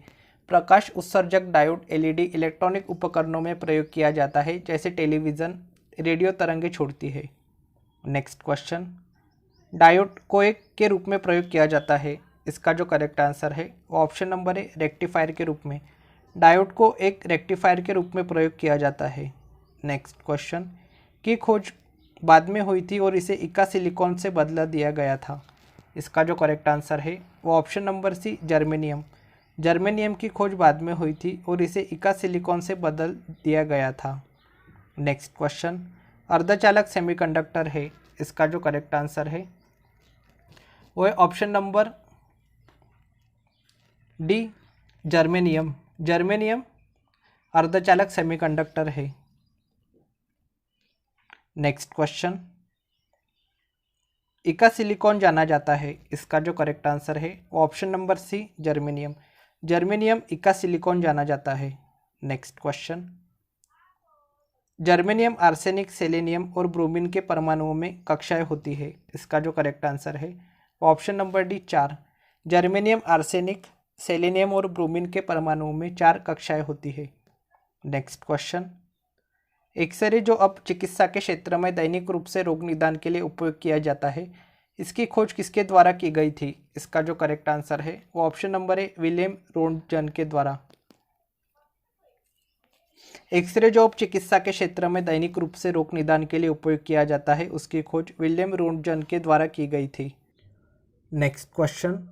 प्रकाश उत्सर्जक डायोड एलईडी इलेक्ट्रॉनिक उपकरणों में प्रयोग किया जाता है जैसे टेलीविज़न रेडियो तरंगे छोड़ती है। नेक्स्ट क्वेश्चन, डायोड को एक के रूप में प्रयोग किया जाता है। इसका जो करेक्ट आंसर है वो ऑप्शन नंबर है रेक्टिफायर के रूप में। डायोड को एक रेक्टिफायर के रूप में प्रयोग किया जाता है। नेक्स्ट क्वेश्चन, की खोज बाद में हुई थी और इसे इका सिलिकॉन से बदला दिया गया था। इसका जो करेक्ट आंसर है वो option number C germanium. Germanium की खोज बाद में हुई थी और इसे इका सिलिकॉन से बदल दिया गया था। नेक्स्ट क्वेश्चन, अर्धचालक सेमीकंडक्टर है। इसका जो करेक्ट आंसर है वो है option number D germanium. Germanium अर्धचालक सेमीकंडक्टर है। नेक्स्ट क्वेश्चन, इका सिलिकॉन जाना जाता है। इसका जो करेक्ट आंसर है वो option number C germanium. Germanium इका सिलिकॉन जाना जाता है। Next question, germanium arsenic selenium और ब्रोमीन के परमाणुओं में कक्षाएं होती है। इसका जो करेक्ट आंसर है वो option number D 4। Germanium arsenic selenium और ब्रोमीन के परमाणुओं में 4 कक्षाएं होती है। नेक्स्ट क्वेश्चन, एक्सरे जो अब चिकित्सा के क्षेत्र में दैनिक रूप से रोग निदान के लिए उपयोग किया जाता है, इसकी खोज किसके द्वारा की गई थी। इसका जो करेक्ट आंसर है वो ऑप्शन नंबर है विलियम रोन्टजन के द्वारा। एक्सरे जो अब चिकित्सा के क्षेत्र में दैनिक रूप से रोग निदान के लिए उपयोग किया जाता है, उसकी खोज विलियम रोन्टजन के द्वारा की गई थी। नेक्स्ट क्वेश्चन,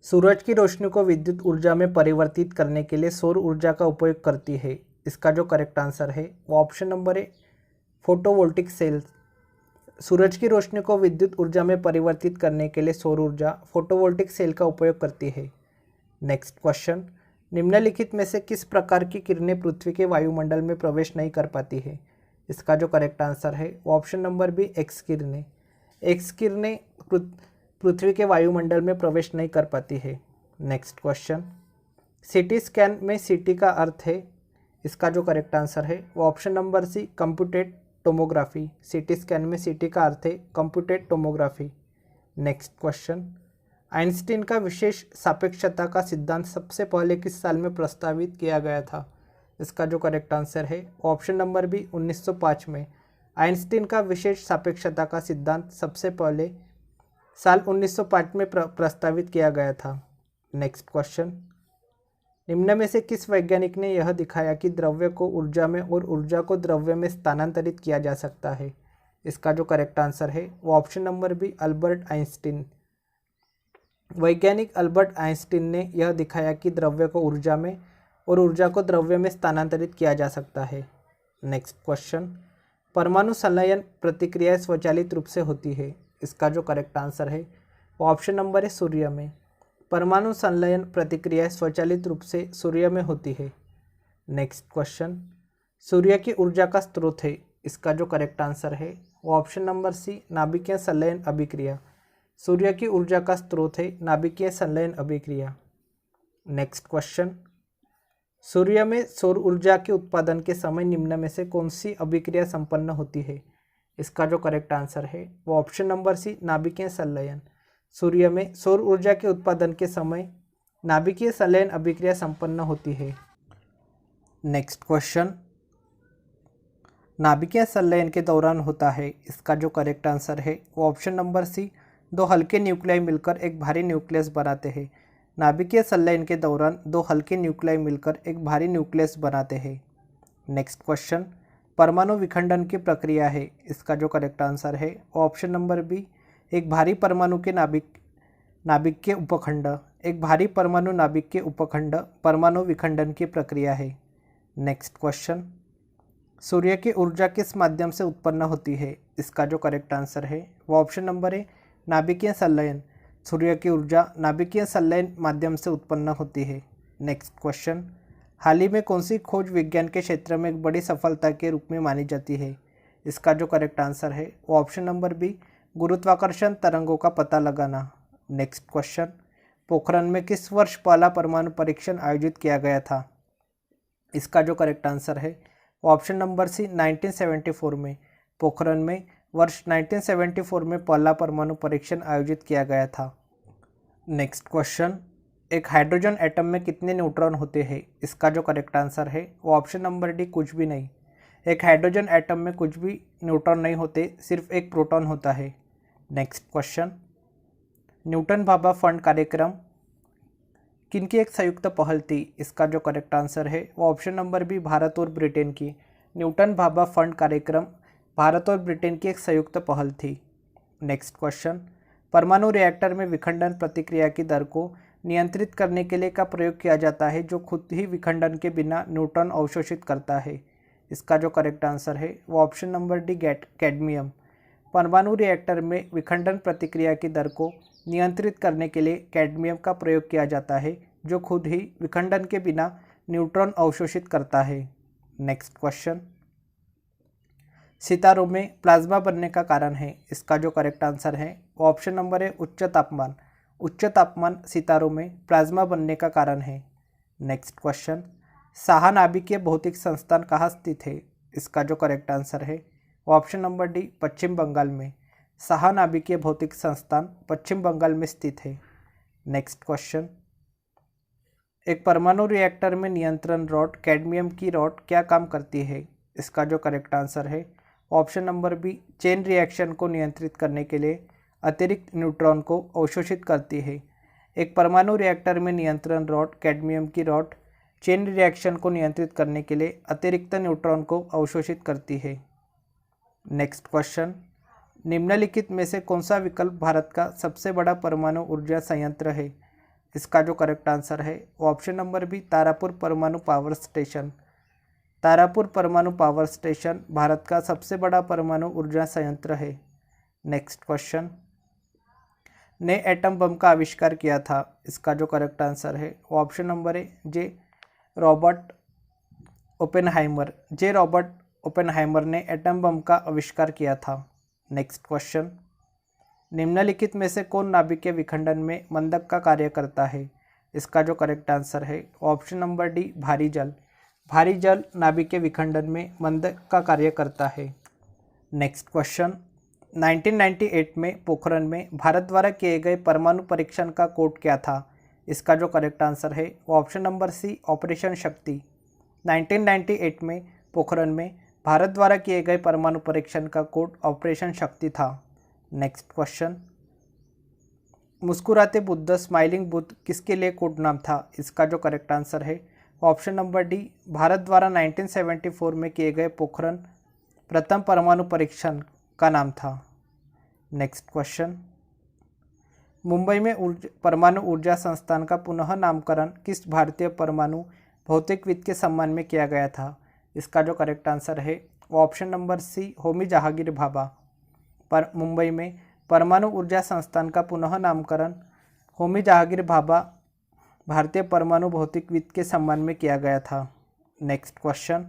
सूरज की रोशनी को विद्युत ऊर्जा में परिवर्तित करने के लिए सौर ऊर्जा का उपयोग करती है। इसका जो करेक्ट आंसर है वो ऑप्शन नंबर है फोटोवोल्टिक सेल्स। सूरज की रोशनी को विद्युत ऊर्जा में परिवर्तित करने के लिए सौर ऊर्जा फोटोवोल्टिक सेल का उपयोग करती है। नेक्स्ट क्वेश्चन, निम्नलिखित में से किस प्रकार की किरणें पृथ्वी के वायुमंडल में प्रवेश नहीं कर पाती है। इसका जो करेक्ट आंसर है वो ऑप्शन नंबर बी एक्स किरणें। एक्स किरणें पृथ्वी के वायुमंडल में प्रवेश नहीं कर पाती है। नेक्स्ट क्वेश्चन, सीटी स्कैन में सीटी का अर्थ है। इसका जो करेक्ट आंसर है वो option number C computed tomography. CT scan में सीटी का अर्थ है computed tomography. Next question, Einstein का विशेष सापेक्षता का सिद्धांत सबसे पहले किस साल में प्रस्तावित किया गया था। इसका जो करेक्ट आंसर है ऑप्शन नंबर बी 1905 में। आइंस्टीन का विशेष सापेक्षता का सिद्धांत सबसे पहले साल 1905 में प्रस्तावित किया गया था। नेक्स्ट क्वेश्चन, निम्न में से किस वैज्ञानिक ने यह दिखाया कि द्रव्य को ऊर्जा में और ऊर्जा को द्रव्य में स्थानांतरित किया जा सकता है। इसका जो करेक्ट आंसर है वो option number B Albert Einstein. वैज्ञानिक अल्बर्ट आइंस्टीन ने यह दिखाया कि द्रव्य को ऊर्जा में और ऊर्जा को द्रव्य में स्थानांतरित किया जा सकता है। नेक्स्ट क्वेश्चन, परमाणु संलयन प्रतिक्रियाएं स्वचालित रूप से होती है। इसका जो करेक्ट आंसर है वो ऑप्शन नंबर है सूर्य में। परमाणु संलयन प्रतिक्रियाएं स्वचालित रूप से सूर्य में होती है। नेक्स्ट क्वेश्चन, सूर्य की ऊर्जा का स्रोत है। इसका जो करेक्ट आंसर है वो ऑप्शन नंबर सी नाभिकीय संलयन अभिक्रिया। सूर्य की ऊर्जा का स्रोत है नाभिकीय संलयन अभिक्रिया। नेक्स्ट क्वेश्चन, सूर्य में सौर ऊर्जा के उत्पादन के समय निम्न में से कौन सी अभिक्रिया संपन्न होती है। इसका जो करेक्ट आंसर है वो ऑप्शन नंबर सी नाभिकीय संलयन। सूर्य में सौर ऊर्जा के उत्पादन के समय नाभिकीय संलयन अभिक्रिया संपन्न होती है। नेक्स्ट क्वेश्चन, नाभिकीय संलयन के दौरान होता है। इसका जो करेक्ट आंसर है वो ऑप्शन नंबर सी 2 हल्के न्यूक्लियाई मिलकर एक भारी न्यूक्लियस बनाते हैं। नाभिकीय संलयन के दौरान 2 हल्के न्यूक्लियाई मिलकर एक भारी न्यूक्लियस बनाते हैं। नेक्स्ट क्वेश्चन, परमाणु विखंडन की प्रक्रिया है। इसका जो करेक्ट आंसर है वो ऑप्शन नंबर बी एक भारी परमाणु के नाभिक के उपखंड। एक भारी परमाणु नाभिक के उपखंड परमाणु विखंडन की प्रक्रिया है। नेक्स्ट क्वेश्चन, सूर्य की ऊर्जा किस माध्यम से उत्पन्न होती है। इसका जो करेक्ट आंसर है वो ऑप्शन नंबर है नाभिकीय संलयन। सूर्य की ऊर्जा नाभिकीय संलयन माध्यम से उत्पन्न होती है। नेक्स्ट क्वेश्चन, हाल ही में कौन सी खोज विज्ञान के क्षेत्र में एक बड़ी सफलता के रूप में मानी जाती है। इसका जो करेक्ट आंसर है वो ऑप्शन नंबर बी, गुरुत्वाकर्षण तरंगों का पता लगाना। नेक्स्ट क्वेश्चन, पोखरण में किस वर्ष पहला परमाणु परीक्षण आयोजित किया गया था? इसका जो करेक्ट आंसर है वो ऑप्शन नंबर सी, 1974 में। पोखरण में वर्ष 1974 में पहला परमाणु परीक्षण आयोजित किया गया था। नेक्स्ट क्वेश्चन, एक हाइड्रोजन एटम में कितने न्यूट्रॉन होते हैं? इसका जो करेक्ट आंसर है वो ऑप्शन नंबर डी, कुछ भी नहीं। एक हाइड्रोजन एटम में कुछ भी न्यूट्रॉन नहीं होते, सिर्फ एक प्रोटॉन होता है। Next question, Newton Bhabha fund कार्यक्रम किनकी एक संयुक्त पहल थी? इसका जो करेक्ट आंसर है वो ऑप्शन नंबर बी, भारत और ब्रिटेन की। न्यूटन भाभा फंड कार्यक्रम भारत और ब्रिटेन की एक संयुक्त पहल थी। नेक्स्ट क्वेश्चन, परमाणु रिएक्टर में विखंडन प्रतिक्रिया की दर को नियंत्रित करने के लिए का प्रयोग किया जाता है जो खुद ही विखंडन के बिना न्यूट्रॉन अवशोषित करता है? इसका जो करेक्ट आंसर है वो ऑप्शन नंबर डी, कैडमियम। परमाणु रिएक्टर में विखंडन प्रतिक्रिया की दर को नियंत्रित करने के लिए कैडमियम का प्रयोग किया जाता है जो खुद ही विखंडन के बिना न्यूट्रॉन अवशोषित करता है। नेक्स्ट क्वेश्चन, सितारों में प्लाज्मा बनने का कारण है? इसका जो करेक्ट आंसर है वो ऑप्शन नंबर है, उच्च तापमान। उच्च तापमान सितारों में प्लाज्मा बनने का कारण है। नेक्स्ट क्वेश्चन, साहा नाभिकीय भौतिक संस्थान कहाँ स्थित है? इसका जो करेक्ट आंसर है वो ऑप्शन नंबर डी, पश्चिम बंगाल में। साहा नाभिकीय भौतिक संस्थान पश्चिम बंगाल में स्थित है। नेक्स्ट क्वेश्चन, एक परमाणु रिएक्टर में नियंत्रण रॉड, कैडमियम की रॉड क्या काम करती है? इसका जो करेक्ट आंसर है option number B, chain reaction को नियंत्रित करने के लिए अतिरिक्त न्यूट्रॉन को अवशोषित करती है। एक परमाणु रिएक्टर में नियंत्रण रॉड, कैडमियम की रॉड चेन रिएक्शन को नियंत्रित करने के लिए अतिरिक्त न्यूट्रॉन को अवशोषित करती है। नेक्स्ट क्वेश्चन, निम्नलिखित में से कौन सा विकल्प भारत का सबसे बड़ा परमाणु ऊर्जा संयंत्र है? इसका जो करेक्ट आंसर है वो ऑप्शन नंबर बी, तारापुर परमाणु पावर स्टेशन। तारापुर परमाणु पावर स्टेशन भारत का सबसे बड़ा परमाणु ऊर्जा संयंत्र है। नेक्स्ट क्वेश्चन, ने एटम बम का आविष्कार किया था? इसका जो करेक्ट आंसर है वो ऑप्शन नंबर है जे, रॉबर्ट ओपेनहाइमर। जे रॉबर्ट ओपेनहाइमर ने एटम बम का आविष्कार किया था। नेक्स्ट क्वेश्चन, निम्नलिखित में से कौन नाभिकीय विखंडन में मंदक का कार्य करता है? इसका जो करेक्ट आंसर है ऑप्शन नंबर डी, भारी जल। भारी जल नाभिकीय विखंडन में मंदक का कार्य करता है। नेक्स्ट क्वेश्चन, 1998 में पोखरण में भारत द्वारा किए गए परमाणु परीक्षण का कोड क्या था? इसका जो करेक्ट आंसर है वो ऑप्शन नंबर सी, ऑपरेशन शक्ति। 1998 में पोखरण में भारत द्वारा किए गए परमाणु परीक्षण का कोड ऑपरेशन शक्ति था। नेक्स्ट क्वेश्चन, मुस्कुराते बुद्ध, स्माइलिंग बुद्ध किसके लिए कोड नाम था? इसका जो करेक्ट आंसर है ऑप्शन नंबर डी, भारत द्वारा 1974 में किए गए पोखरण प्रथम परमाणु परीक्षण का नाम था। नेक्स्ट क्वेश्चन, मुंबई में परमाणु ऊर्जा संस्थान का पुनः नामकरण किस भारतीय परमाणु भौतिकविद के सम्मान में किया गया था? इसका जो करेक्ट आंसर है वो option number C, Homi Jahangir Bhabha. पर मुंबई में परमाणु ऊर्जा संस्थान का पुनः नामकरण होमी जहांगीर भाभा भारतीय परमाणु भौतिकविद के सम्मान में किया गया था। नेक्स्ट क्वेश्चन,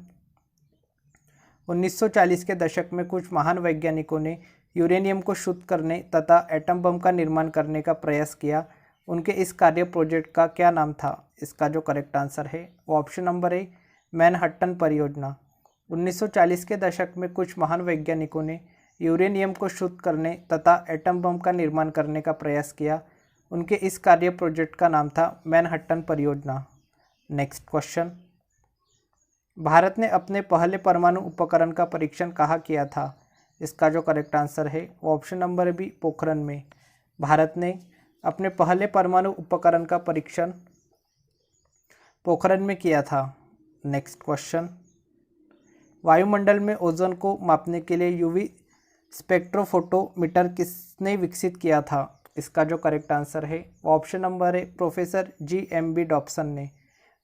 1940 के दशक में कुछ महान वैज्ञानिकों ने यूरेनियम को शुद्ध करने तथा एटम बम का निर्माण करने का प्रयास किया। उनके इस कार्य प्रोजेक्ट का क्या नाम था? इसका जो करेक्ट आंसर है वो ऑप्शन नंबर ए, मैनहट्टन परियोजना। 1940 के दशक में कुछ महान वैज्ञानिकों ने यूरेनियम को शुद्ध करने तथा एटम बम का निर्माण करने का प्रयास किया। उनके इस कार्य प्रोजेक्ट का नाम था मैनहट्टन परियोजना। नेक्स्ट क्वेश्चन, भारत ने अपने पहले परमाणु उपकरण का परीक्षण कहाँ किया था? इसका जो करेक्ट आंसर है वो ऑप्शन नंबर बी, पोखरण में। भारत ने अपने पहले परमाणु उपकरण का परीक्षण पोखरण में किया था। नेक्स्ट क्वेश्चन, वायुमंडल में ओजोन को मापने के लिए यूवी स्पेक्ट्रोफोटोमीटर किसने विकसित किया था? इसका जो करेक्ट आंसर है वो ऑप्शन नंबर है, प्रोफेसर GMB डॉप्सन ने।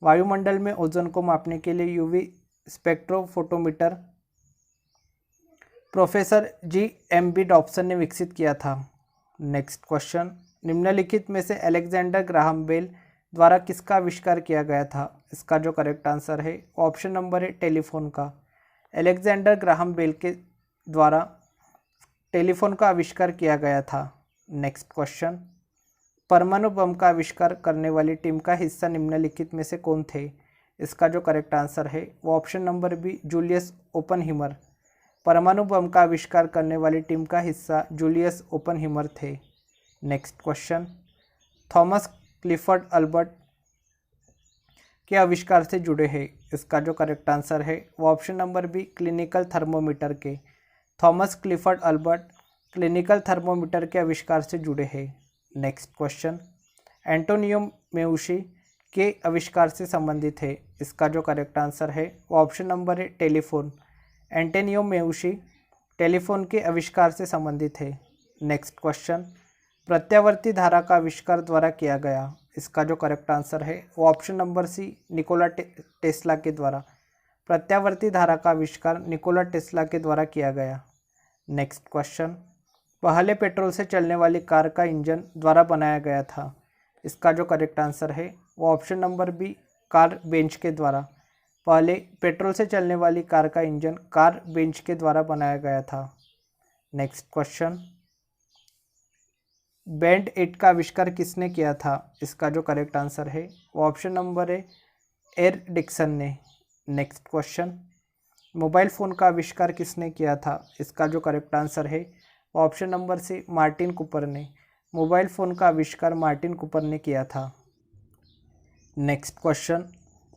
वायुमंडल में ओजोन को मापने के लिए UV spectrophotometer professor GMB Dobson ने विकसित किया था। नेक्स्ट क्वेश्चन, निम्नलिखित में से अलेक्जेंडर ग्राहम बेल द्वारा किसका आविष्कार किया गया था? इसका जो करेक्ट आंसर है ऑप्शन नंबर है, टेलीफोन का। अलेक्जेंडर ग्राहम बेल के द्वारा टेलीफोन का आविष्कार किया गया था? नेक्स्ट क्वेश्चन, परमाणु बम का आविष्कार करने वाली टीम का हिस्सा निम्नलिखित में से कौन थे? इसका जो करेक्ट आंसर है वो ऑप्शन नंबर बी, जूलियस ओपनहीमर। परमाणु बम का आविष्कार करने वाली टीम का हिस्सा जूलियस ओपनहीमर थे। Next question, Thomas Clifford Albert के आविष्कार से जुड़े हैं? इसका जो करेक्ट आंसर है वो option number B, clinical thermometer के। Thomas Clifford Albert clinical thermometer के आविष्कार से जुड़े हैं। नेक्स्ट क्वेश्चन, एंटोनियो मेउशी के आविष्कार से संबंधित है? इसका जो करेक्ट आंसर है वो ऑप्शन नंबर है, टेलीफोन। एंटोनियो मेउशी टेलीफोन के आविष्कार से संबंधित है। नेक्स्ट क्वेश्चन, प्रत्यावर्ती धारा का आविष्कार द्वारा किया गया? इसका जो करेक्ट आंसर है वो option number C, Nikola Tesla के द्वारा। प्रत्यावर्ती धारा का आविष्कार निकोला टेस्ला के द्वारा किया गया। नेक्स्ट क्वेश्चन, पहले पेट्रोल से चलने वाली कार का इंजन द्वारा बनाया गया था? इसका जो करेक्ट आंसर है वो option number B, Karl Benz के द्वारा। पहले पेट्रोल से चलने वाली कार का इंजन कार बेंच के द्वारा बनाया गया था। नेक्स्ट क्वेश्चन, बैंड 8 का आविष्कार किसने किया था? इसका जो करेक्ट आंसर है वो ऑप्शन नंबर है, एर डिक्सन ने। नेक्स्ट क्वेश्चन, मोबाइल फ़ोन का आविष्कार किसने किया था? इसका जो करेक्ट आंसर है वो option number C, Martin Cooper ने। मोबाइल फ़ोन का आविष्कार मार्टिन कूपर ने किया था। नेक्स्ट क्वेश्चन,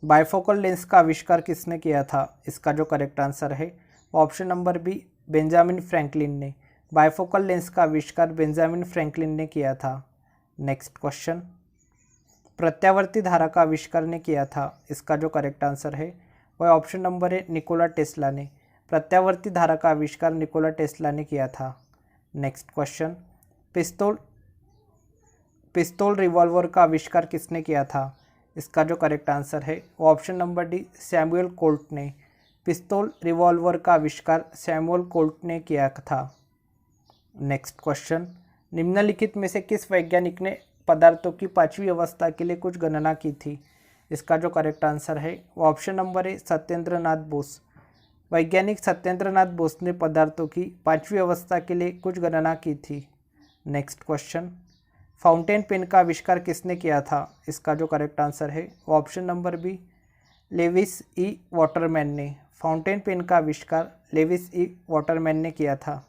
बाइफोकल लेंस का आविष्कार किसने किया था? इसका जो करेक्ट आंसर है वो option number B, Benjamin Franklin ने। बाइफोकल लेंस का आविष्कार बेंजामिन फ्रैंकलिन ने किया था। नेक्स्ट क्वेश्चन, प्रत्यावर्ती धारा का आविष्कार ने किया था? इसका जो करेक्ट आंसर है वह ऑप्शन नंबर है, निकोला टेस्ला ने। प्रत्यावर्ती धारा का आविष्कार निकोला टेस्ला ने किया था। नेक्स्ट क्वेश्चन, पिस्तौल रिवॉल्वर का आविष्कार किसने किया था? इसका जो करेक्ट आंसर है वो option number D, Samuel Colt ने। पिस्तौल रिवॉल्वर का आविष्कार सैमुअल कोल्ट ने किया था। नेक्स्ट क्वेश्चन, निम्नलिखित में से किस वैज्ञानिक ने पदार्थों की 5वीं अवस्था के लिए कुछ गणना की थी? इसका जो करेक्ट आंसर है वो ऑप्शन नंबर है, सत्येंद्र नाथ बोस। वैज्ञानिक सत्येंद्र नाथ बोस ने पदार्थों की 5वीं अवस्था के लिए कुछ गणना की थी। नेक्स्ट क्वेश्चन, फाउंटेन पेन का आविष्कार किसने किया था? इसका जो करेक्ट आंसर है वो ऑप्शन नंबर बी, लेविस ई वाटरमैन ने। फाउंटेन पेन का आविष्कार लेविस ई वाटरमैन ने किया था।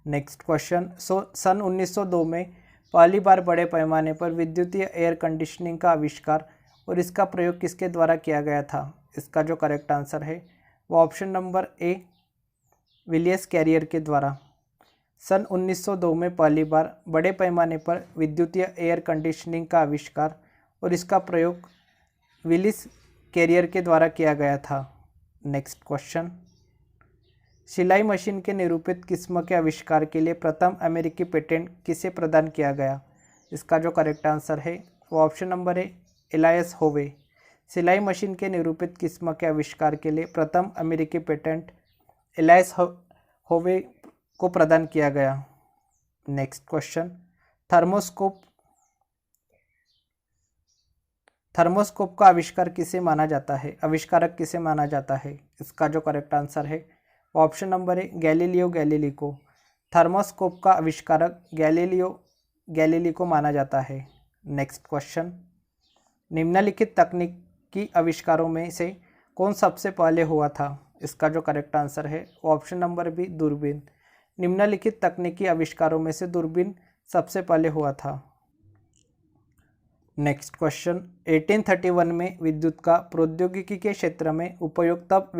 नेक्स्ट क्वेश्चन, सन 1902 में पहली बार बड़े पैमाने पर विद्युतीय एयर कंडीशनिंग का आविष्कार और इसका प्रयोग किसके द्वारा किया गया था? इसका जो करेक्ट आंसर है वो ऑप्शन नंबर ए, विलियस कैरियर के द्वारा। सन 1902 में पहली बार बड़े पैमाने पर विद्युतीय एयर कंडीशनिंग का आविष्कार और इसका प्रयोग विलियस कैरियर के द्वारा किया गया था। नेक्स्ट क्वेश्चन, सिलाई मशीन के निरूपित किस्म के आविष्कार के लिए प्रथम अमेरिकी पेटेंट किसे प्रदान किया गया? इसका जो करेक्ट आंसर है वो ऑप्शन नंबर है, एलायस होवे। सिलाई मशीन के निरूपित किस्म के आविष्कार के लिए प्रथम अमेरिकी पेटेंट एलायस होवे को प्रदान किया गया। नेक्स्ट क्वेश्चन, थर्मोस्कोप का आविष्कार किसे माना जाता है? आविष्कारक किसे माना जाता है? इसका जो करेक्ट आंसर है वो ऑप्शन नंबर है, गैलीलियो गैलीली को। थर्मोस्कोप का आविष्कारक गैलीलियो गैलीली को माना जाता है। नेक्स्ट क्वेश्चन, निम्नलिखित तकनीकी आविष्कारों में से कौन सबसे पहले हुआ था? इसका जो करेक्ट आंसर है वो ऑप्शन नंबर बी, दूरबीन। निम्नलिखित तकनीकी आविष्कारों में से दूरबीन सबसे पहले हुआ था। नेक्स्ट क्वेश्चन, 1831 में विद्युत का प्रौद्योगिकी के क्षेत्र में उपयोग तब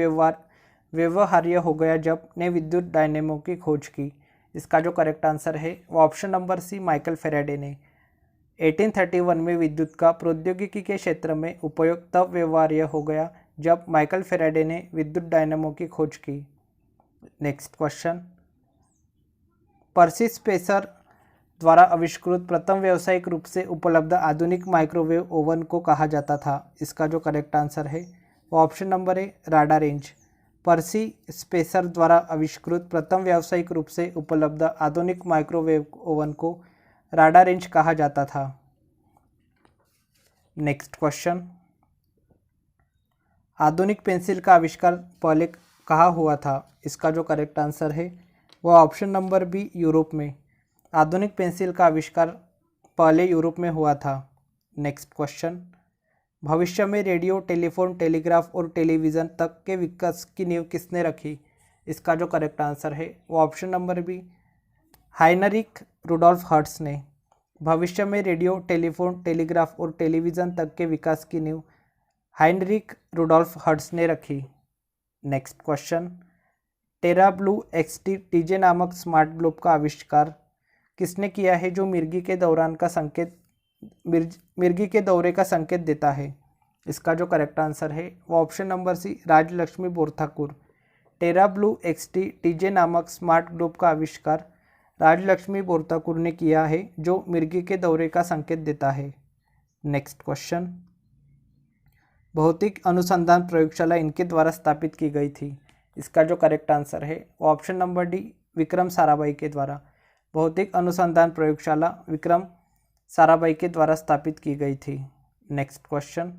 व्यवहार्य हो गया जब ने विद्युत डायनेमो की खोज की। इसका जो करेक्ट आंसर है वो option number C, Michael Faraday ने। 1831 में विद्युत का प्रौद्योगिकी के क्षेत्र में उपयोग तब व्यवहार्य हो गया जब माइकल फेराडे ने विद्युत डायनेमो की खोज की। नेक्स्ट क्वेश्चन, पर्सी स्पेसर द्वारा आविष्कृत प्रथम व्यावसायिक रूप से उपलब्ध आधुनिक माइक्रोवेव ओवन को कहा जाता था। इसका जो करेक्ट आंसर है वो ऑप्शन नंबर है, राडा रेंज। पर्सी स्पेसर द्वारा आविष्कृत प्रथम व्यावसायिक रूप से उपलब्ध आधुनिक माइक्रोवेव ओवन को राडा रेंज कहा जाता था। नेक्स्ट क्वेश्चन, आधुनिक पेंसिल का आविष्कार पहले कहाँ हुआ था? इसका जो करेक्ट आंसर है वो ऑप्शन नंबर बी, यूरोप में। आधुनिक पेंसिल का आविष्कार पहले यूरोप में हुआ था। नेक्स्ट क्वेश्चन, भविष्य में रेडियो, टेलीफोन, टेलीग्राफ और टेलीविज़न तक के विकास की नींव किसने रखी? इसका जो करेक्ट आंसर है वो option number B, Heinrich Rudolf Hertz ने। भविष्य में रेडियो, टेलीफोन, टेलीग्राफ और टेलीविज़न तक के विकास की नींव हाइनरिक रुडोल्फ हर्ट्ज ने रखी। नेक्स्ट क्वेश्चन, टेरा ब्लू एक्सटी टीजे नामक स्मार्ट ग्लोब का आविष्कार किसने किया है जो मिर्गी के दौरे का संकेत देता है? इसका जो करेक्ट आंसर है वो option number C, Rajalakshmi Borthakur. Terra Blue XT TJ नामक स्मार्ट ग्लोब का आविष्कार राजलक्ष्मी बोरठाकुर ने किया है जो मिर्गी के दौरे का संकेत देता है। नेक्स्ट क्वेश्चन, भौतिक अनुसंधान प्रयोगशाला इनके द्वारा स्थापित की गई थी? इसका जो करेक्ट आंसर है वो option number D, Vikram Sarabhai के द्वारा। भौतिक अनुसंधान प्रयोगशाला विक्रम साराभाई के द्वारा स्थापित की गई थी। नेक्स्ट क्वेश्चन,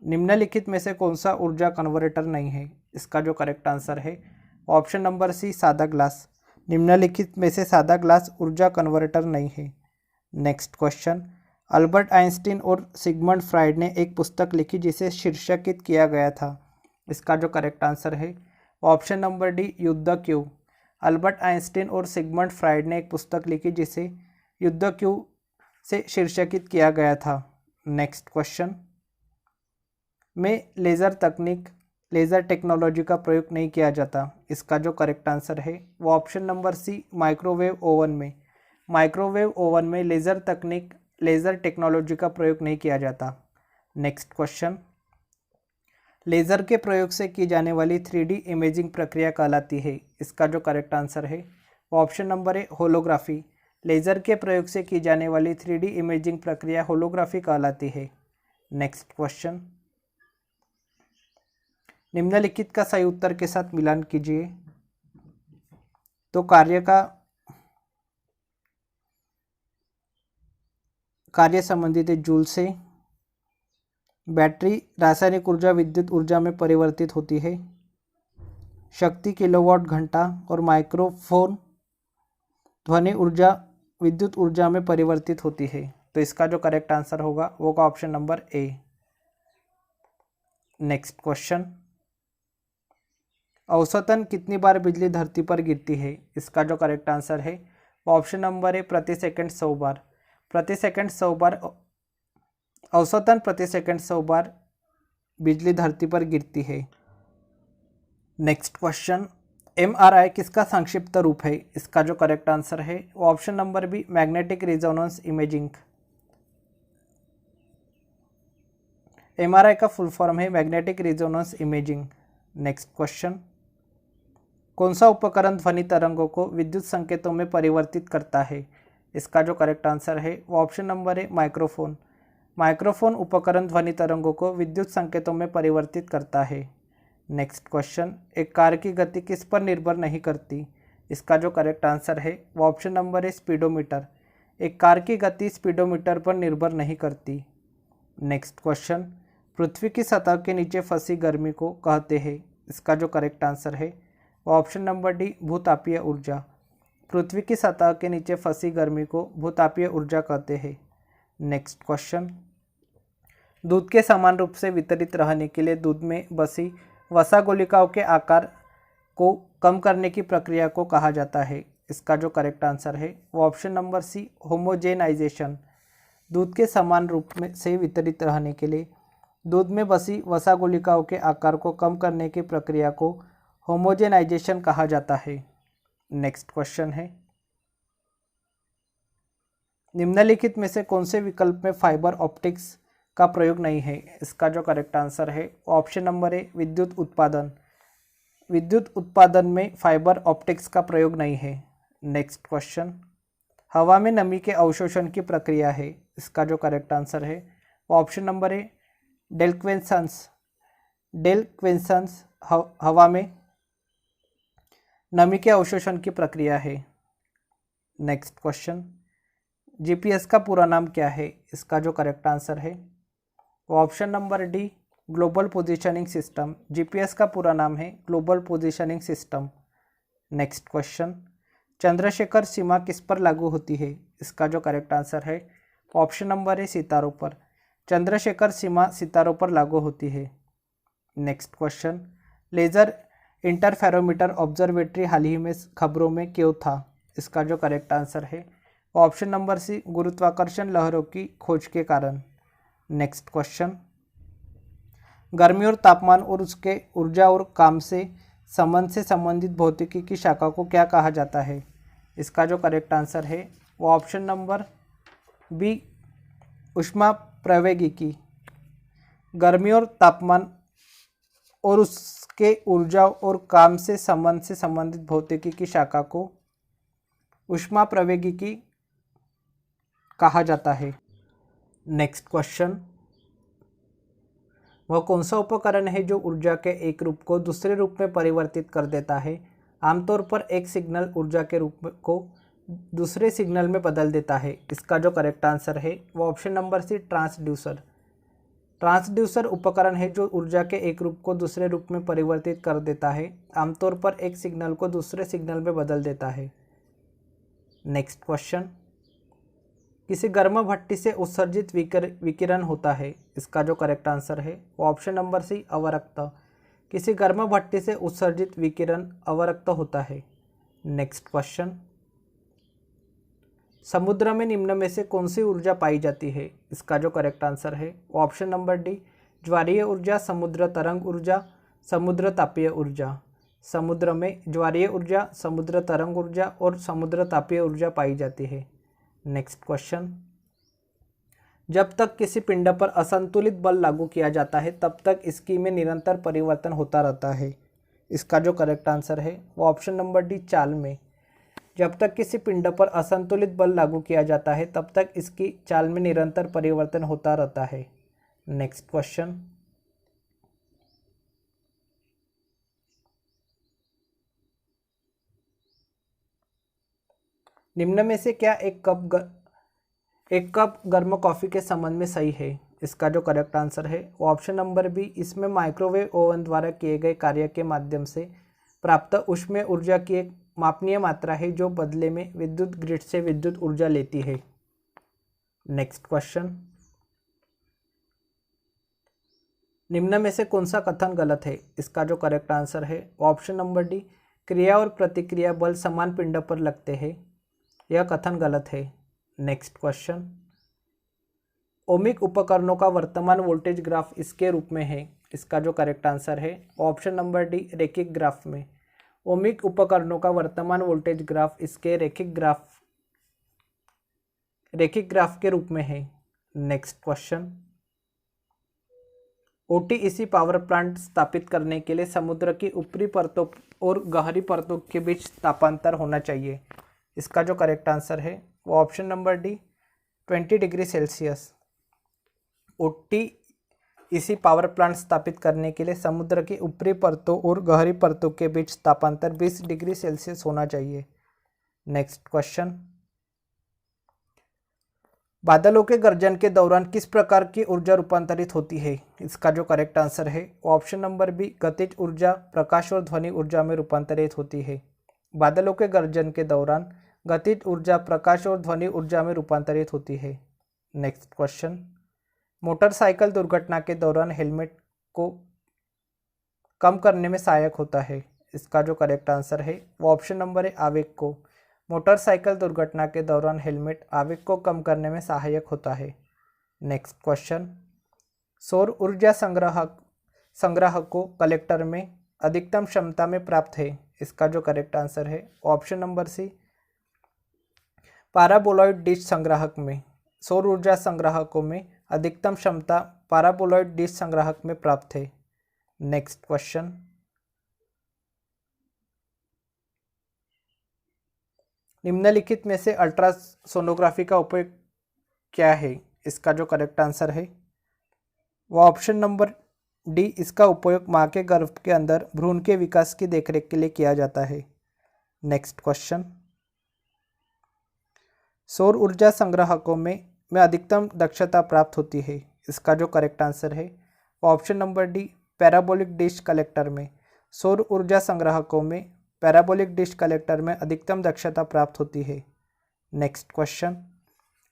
निम्नलिखित में से कौन सा ऊर्जा कन्वर्टर नहीं है? इसका जो करेक्ट आंसर है ऑप्शन नंबर सी, सादा ग्लास। निम्नलिखित में से सादा ग्लास ऊर्जा कन्वर्टर नहीं है। नेक्स्ट क्वेश्चन, अल्बर्ट आइंस्टीन और सिगमंड फ्राइड ने एक पुस्तक लिखी जिसे शीर्षकित किया गया था। इसका जो करेक्ट आंसर है ऑप्शन नंबर डी, युद्ध क्यों। अल्बर्ट आइंस्टीन और सिगमंड फ्राइड ने एक पुस्तक लिखी जिसे युद्ध क्यों से शीर्षकित किया गया था। नेक्स्ट क्वेश्चन, में लेज़र टेक्नोलॉजी का प्रयोग नहीं किया जाता। इसका जो करेक्ट आंसर है वो option number C, microwave oven में। माइक्रोवेव ओवन में लेज़र टेक्नोलॉजी का प्रयोग नहीं किया जाता। नेक्स्ट क्वेश्चन, लेज़र के प्रयोग से की जाने वाली 3D इमेजिंग प्रक्रिया कहलाती है। इसका जो करेक्ट आंसर है वो option number A, holography. Laser के प्रयोग से की जाने वाली 3D इमेजिंग प्रक्रिया होलोग्राफी कहलाती है। नेक्स्ट क्वेश्चन, निम्नलिखित का सही उत्तर के साथ मिलान कीजिए। तो कार्य संबंधित है जूल से। बैटरी रासायनिक ऊर्जा विद्युत ऊर्जा में परिवर्तित होती है। शक्ति किलोवाट घंटा और माइक्रोफोन ध्वनि ऊर्जा विद्युत ऊर्जा में परिवर्तित होती है। तो इसका जो करेक्ट आंसर होगा वो का option number A. Next question, औसतन कितनी बार बिजली धरती पर गिरती है? इसका जो करेक्ट आंसर है वो ऑप्शन नंबर ए, प्रति सेकंड 100 बार। प्रति सेकंड 100 बार, औसतन प्रति सेकंड 100 बार बिजली धरती पर गिरती है। नेक्स्ट क्वेश्चन, MRI किसका संक्षिप्त रूप है? इसका जो करेक्ट आंसर है वो option number B, magnetic resonance imaging. MRI का फुल फॉर्म है magnetic resonance imaging. Next question, कौन सा उपकरण ध्वनि तरंगों को विद्युत संकेतों में परिवर्तित करता है? इसका जो करेक्ट आंसर है वो ऑप्शन नंबर है, माइक्रोफोन। माइक्रोफोन उपकरण ध्वनि तरंगों को विद्युत संकेतों में परिवर्तित करता है। नेक्स्ट क्वेश्चन, एक कार की गति किस पर निर्भर नहीं करती? इसका जो करेक्ट आंसर है वो ऑप्शन नंबर है, स्पीडोमीटर। एक कार की गति स्पीडोमीटर पर निर्भर नहीं करती। नेक्स्ट क्वेश्चन, पृथ्वी की सतह के नीचे फंसी गर्मी को कहते हैं। इसका जो करेक्ट आंसर है वो ऑप्शन नंबर डी, भूतापीय ऊर्जा। पृथ्वी की सतह के नीचे फंसी गर्मी को भूतापीय ऊर्जा कहते हैं। नेक्स्ट क्वेश्चन, दूध के समान रूप से वितरित रहने के लिए दूध में बसी वसा गुलिकाओं के आकार को कम करने की प्रक्रिया को कहा जाता है। इसका जो करेक्ट आंसर है वो ऑप्शन नंबर सी, होमोजेनाइजेशन। दूध के समान रूप में से वितरित रहने के लिए दूध में बसी वसा गुलिकाओं के आकार को कम करने की प्रक्रिया को होमोजेनाइजेशन कहा जाता है। नेक्स्ट क्वेश्चन है, निम्नलिखित में से कौन से विकल्प में फाइबर ऑप्टिक्स का प्रयोग नहीं है? इसका जो करेक्ट आंसर है ऑप्शन नंबर ए, विद्युत उत्पादन। विद्युत उत्पादन में फाइबर ऑप्टिक्स का प्रयोग नहीं है। नेक्स्ट क्वेश्चन, हवा में नमी के अवशोषण की प्रक्रिया है। इसका जो करेक्ट आंसर है ऑप्शन नंबर ए, डेल्क्वेंसेंस। डेल्क्वेंसेंस हवा में नमी के अवशोषण की प्रक्रिया है। नेक्स्ट क्वेश्चन, GPS का पूरा नाम क्या है? इसका जो करेक्ट आंसर है वो option number D, global positioning system. GPS का पूरा नाम है global positioning system. Next question, Chandrasekhar सीमा किस पर लागू होती है? इसका जो करेक्ट आंसर है ऑप्शन नंबर है सितारों पर। चंद्रशेखर सीमा सितारों पर लागू होती है। Next question, laser interferometer observatory हाल ही में खबरों में क्यों था? इसका जो करेक्ट आंसर है ऑप्शन नंबर सी, गुरुत्वाकर्षण लहरों की खोज के कारण। नेक्स्ट क्वेश्चन, गर्मी और तापमान और उसके ऊर्जा और काम से संबंधित भौतिकी की शाखा को क्या कहा जाता है? इसका जो करेक्ट आंसर है वो ऑप्शन नंबर बी, ऊष्मा प्रवैगिकी। गर्मी और तापमान और उसके ऊर्जा और काम से संबंधित भौतिकी की शाखा को ऊष्मा प्रवैगिकी कहा जाता है। नेक्स्ट क्वेश्चन, वह कौन सा उपकरण है जो ऊर्जा के एक रूप को दूसरे रूप में परिवर्तित कर देता है? आमतौर पर एक सिग्नल ऊर्जा के रूप को दूसरे सिग्नल में बदल देता है। इसका जो करेक्ट आंसर है वो option number C, transducer. Transducer उपकरण है जो ऊर्जा के एक रूप को दूसरे रूप में परिवर्तित कर देता है, आमतौर पर एक सिग्नल को दूसरे सिग्नल में बदल देता है। नेक्स्ट क्वेश्चन, किसी गर्म भट्टी से उत्सर्जित विकिरण होता है? इसका जो करेक्ट आंसर है वो ऑप्शन नंबर सी, अवरक्त। किसी गर्म भट्टी से उत्सर्जित विकिरण अवरक्त होता है। नेक्स्ट क्वेश्चन, समुद्र में निम्न में से कौन सी ऊर्जा पाई जाती है? इसका जो करेक्ट आंसर है वो ऑप्शन नंबर डी, ज्वारीय ऊर्जा, समुद्र तरंग ऊर्जा, समुद्र तापीय ऊर्जा। समुद्र में ज्वारीय ऊर्जा, समुद्र तरंग ऊर्जा और समुद्र तापीय ऊर्जा पाई जाती है। नेक्स्ट क्वेश्चन, जब तक किसी पिंड पर असंतुलित बल लागू किया जाता है तब तक इसकी में निरंतर परिवर्तन होता रहता है। इसका जो करेक्ट आंसर है वो ऑप्शन नंबर डी, चाल में। जब तक किसी पिंड पर असंतुलित बल लागू किया जाता है तब तक इसकी चाल में निरंतर परिवर्तन होता रहता है। नेक्स्ट क्वेश्चन, निम्न में से क्या एक कप गर्म कॉफ़ी के संबंध में सही है? इसका जो करेक्ट आंसर है वो ऑप्शन नंबर बी, इसमें माइक्रोवेव ओवन द्वारा किए गए कार्य के माध्यम से प्राप्त ऊष्मीय ऊर्जा की एक मापनीय मात्रा है जो बदले में विद्युत ग्रिड से विद्युत ऊर्जा लेती है। नेक्स्ट क्वेश्चन, निम्न में से कौन सा कथन गलत है? इसका जो करेक्ट आंसर है ऑप्शन नंबर डी, क्रिया और प्रतिक्रिया बल समान पिंड पर लगते हैं। यह कथन गलत है। नेक्स्ट क्वेश्चन, ओमिक उपकरणों का वर्तमान वोल्टेज ग्राफ इसके रूप में है। इसका जो करेक्ट आंसर है ऑप्शन नंबर डी, रैखिक ग्राफ में। ओमिक उपकरणों का वर्तमान वोल्टेज ग्राफ इसके रैखिक ग्राफ के रूप में है। नेक्स्ट क्वेश्चन, ओटीईसी पावर प्लांट स्थापित करने के लिए समुद्र की ऊपरी परतों और गहरी परतों के बीच तापांतर होना चाहिए। इसका जो करेक्ट आंसर है वो option number D, 20 degree Celsius. ओटीईसी power plant स्थापित करने के लिए समुद्र की ऊपरी परतों और गहरी परतों के बीच तापांतर 20 डिग्री सेल्सियस होना चाहिए। नेक्स्ट क्वेश्चन, बादलों के गर्जन के दौरान किस प्रकार की ऊर्जा रूपांतरित होती है? इसका जो करेक्ट आंसर है ऑप्शन नंबर बी, गतिज ऊर्जा प्रकाश और ध्वनि ऊर्जा में रूपांतरित होती है। बादलों के गर्जन के दौरान गतिज ऊर्जा प्रकाश और ध्वनि ऊर्जा में रूपांतरित होती है। नेक्स्ट क्वेश्चन, मोटरसाइकिल दुर्घटना के दौरान हेलमेट को कम करने में सहायक होता है। इसका जो करेक्ट आंसर है वो ऑप्शन नंबर है, आवेग को। मोटरसाइकिल दुर्घटना के दौरान हेलमेट आवेग को कम करने में सहायक होता है। नेक्स्ट क्वेश्चन, सौर ऊर्जा संग्राहकों कलेक्टर में अधिकतम क्षमता में प्राप्त है। इसका जो करेक्ट आंसर है ऑप्शन नंबर सी, पाराबोलॉइड डिश संग्राहक में। सौर ऊर्जा संग्राहकों में अधिकतम क्षमता पाराबोलॉइड डिश संग्राहक में प्राप्त है। नेक्स्ट क्वेश्चन, निम्नलिखित में से अल्ट्रासोनोग्राफी का उपयोग क्या है? इसका जो करेक्ट आंसर है वह ऑप्शन नंबर डी, इसका उपयोग मां के गर्भ के अंदर भ्रूण के विकास की देखरेख के लिए किया जाता है। नेक्स्ट क्वेश्चन, सौर ऊर्जा संग्राहकों में अधिकतम दक्षता प्राप्त होती है। इसका जो करेक्ट आंसर है option number D parabolic dish collector में। सौर ऊर्जा संग्राहकों में पैराबोलिक डिश कलेक्टर में अधिकतम दक्षता प्राप्त होती है। नेक्स्ट क्वेश्चन,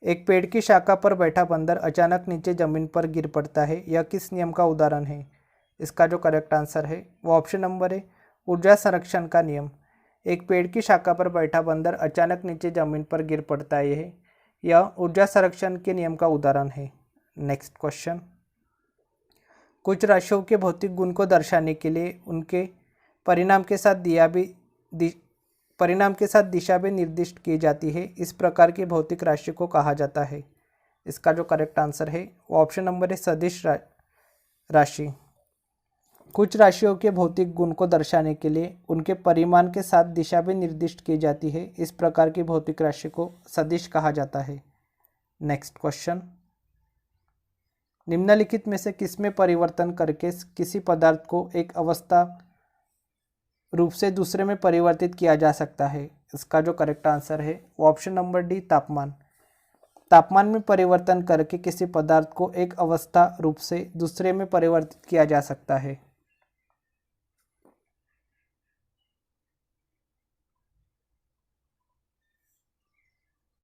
एक पेड़ की शाखा पर बैठा बंदर अचानक नीचे जमीन पर गिर पड़ता है, यह किस नियम का उदाहरण है? इसका जो करेक्ट आंसर है वो ऑप्शन नंबर है ऊर्जा संरक्षण का नियम। एक पेड़ की शाखा पर बैठा बंदर अचानक नीचे जमीन पर गिर पड़ता है, यह ऊर्जा संरक्षण के नियम का उदाहरण है। नेक्स्ट क्वेश्चन, कुछ राशियों के भौतिक गुण को दर्शाने के लिए उनके परिणाम के साथ दिशा भी निर्दिष्ट की जाती है। इस प्रकार की भौतिक राशि को कहा जाता है। इसका जो करेक्ट आंसर है वो ऑप्शन नंबर है सदिश राशि। कुछ राशियों के भौतिक गुण को दर्शाने के लिए उनके परिमाण के साथ दिशा भी निर्दिष्ट की जाती है। इस प्रकार की भौतिक राशि को सदिश कहा जाता है। नेक्स्ट क्वेश्चन, निम्नलिखित में से किसमें परिवर्तन करके किसी पदार्थ को एक अवस्था रूप से दूसरे में परिवर्तित किया जा सकता है? इसका जो करेक्ट आंसर है वो ऑप्शन नंबर डी तापमान। तापमान में परिवर्तन करके किसी पदार्थ को एक अवस्था रूप से दूसरे में परिवर्तित किया जा सकता है।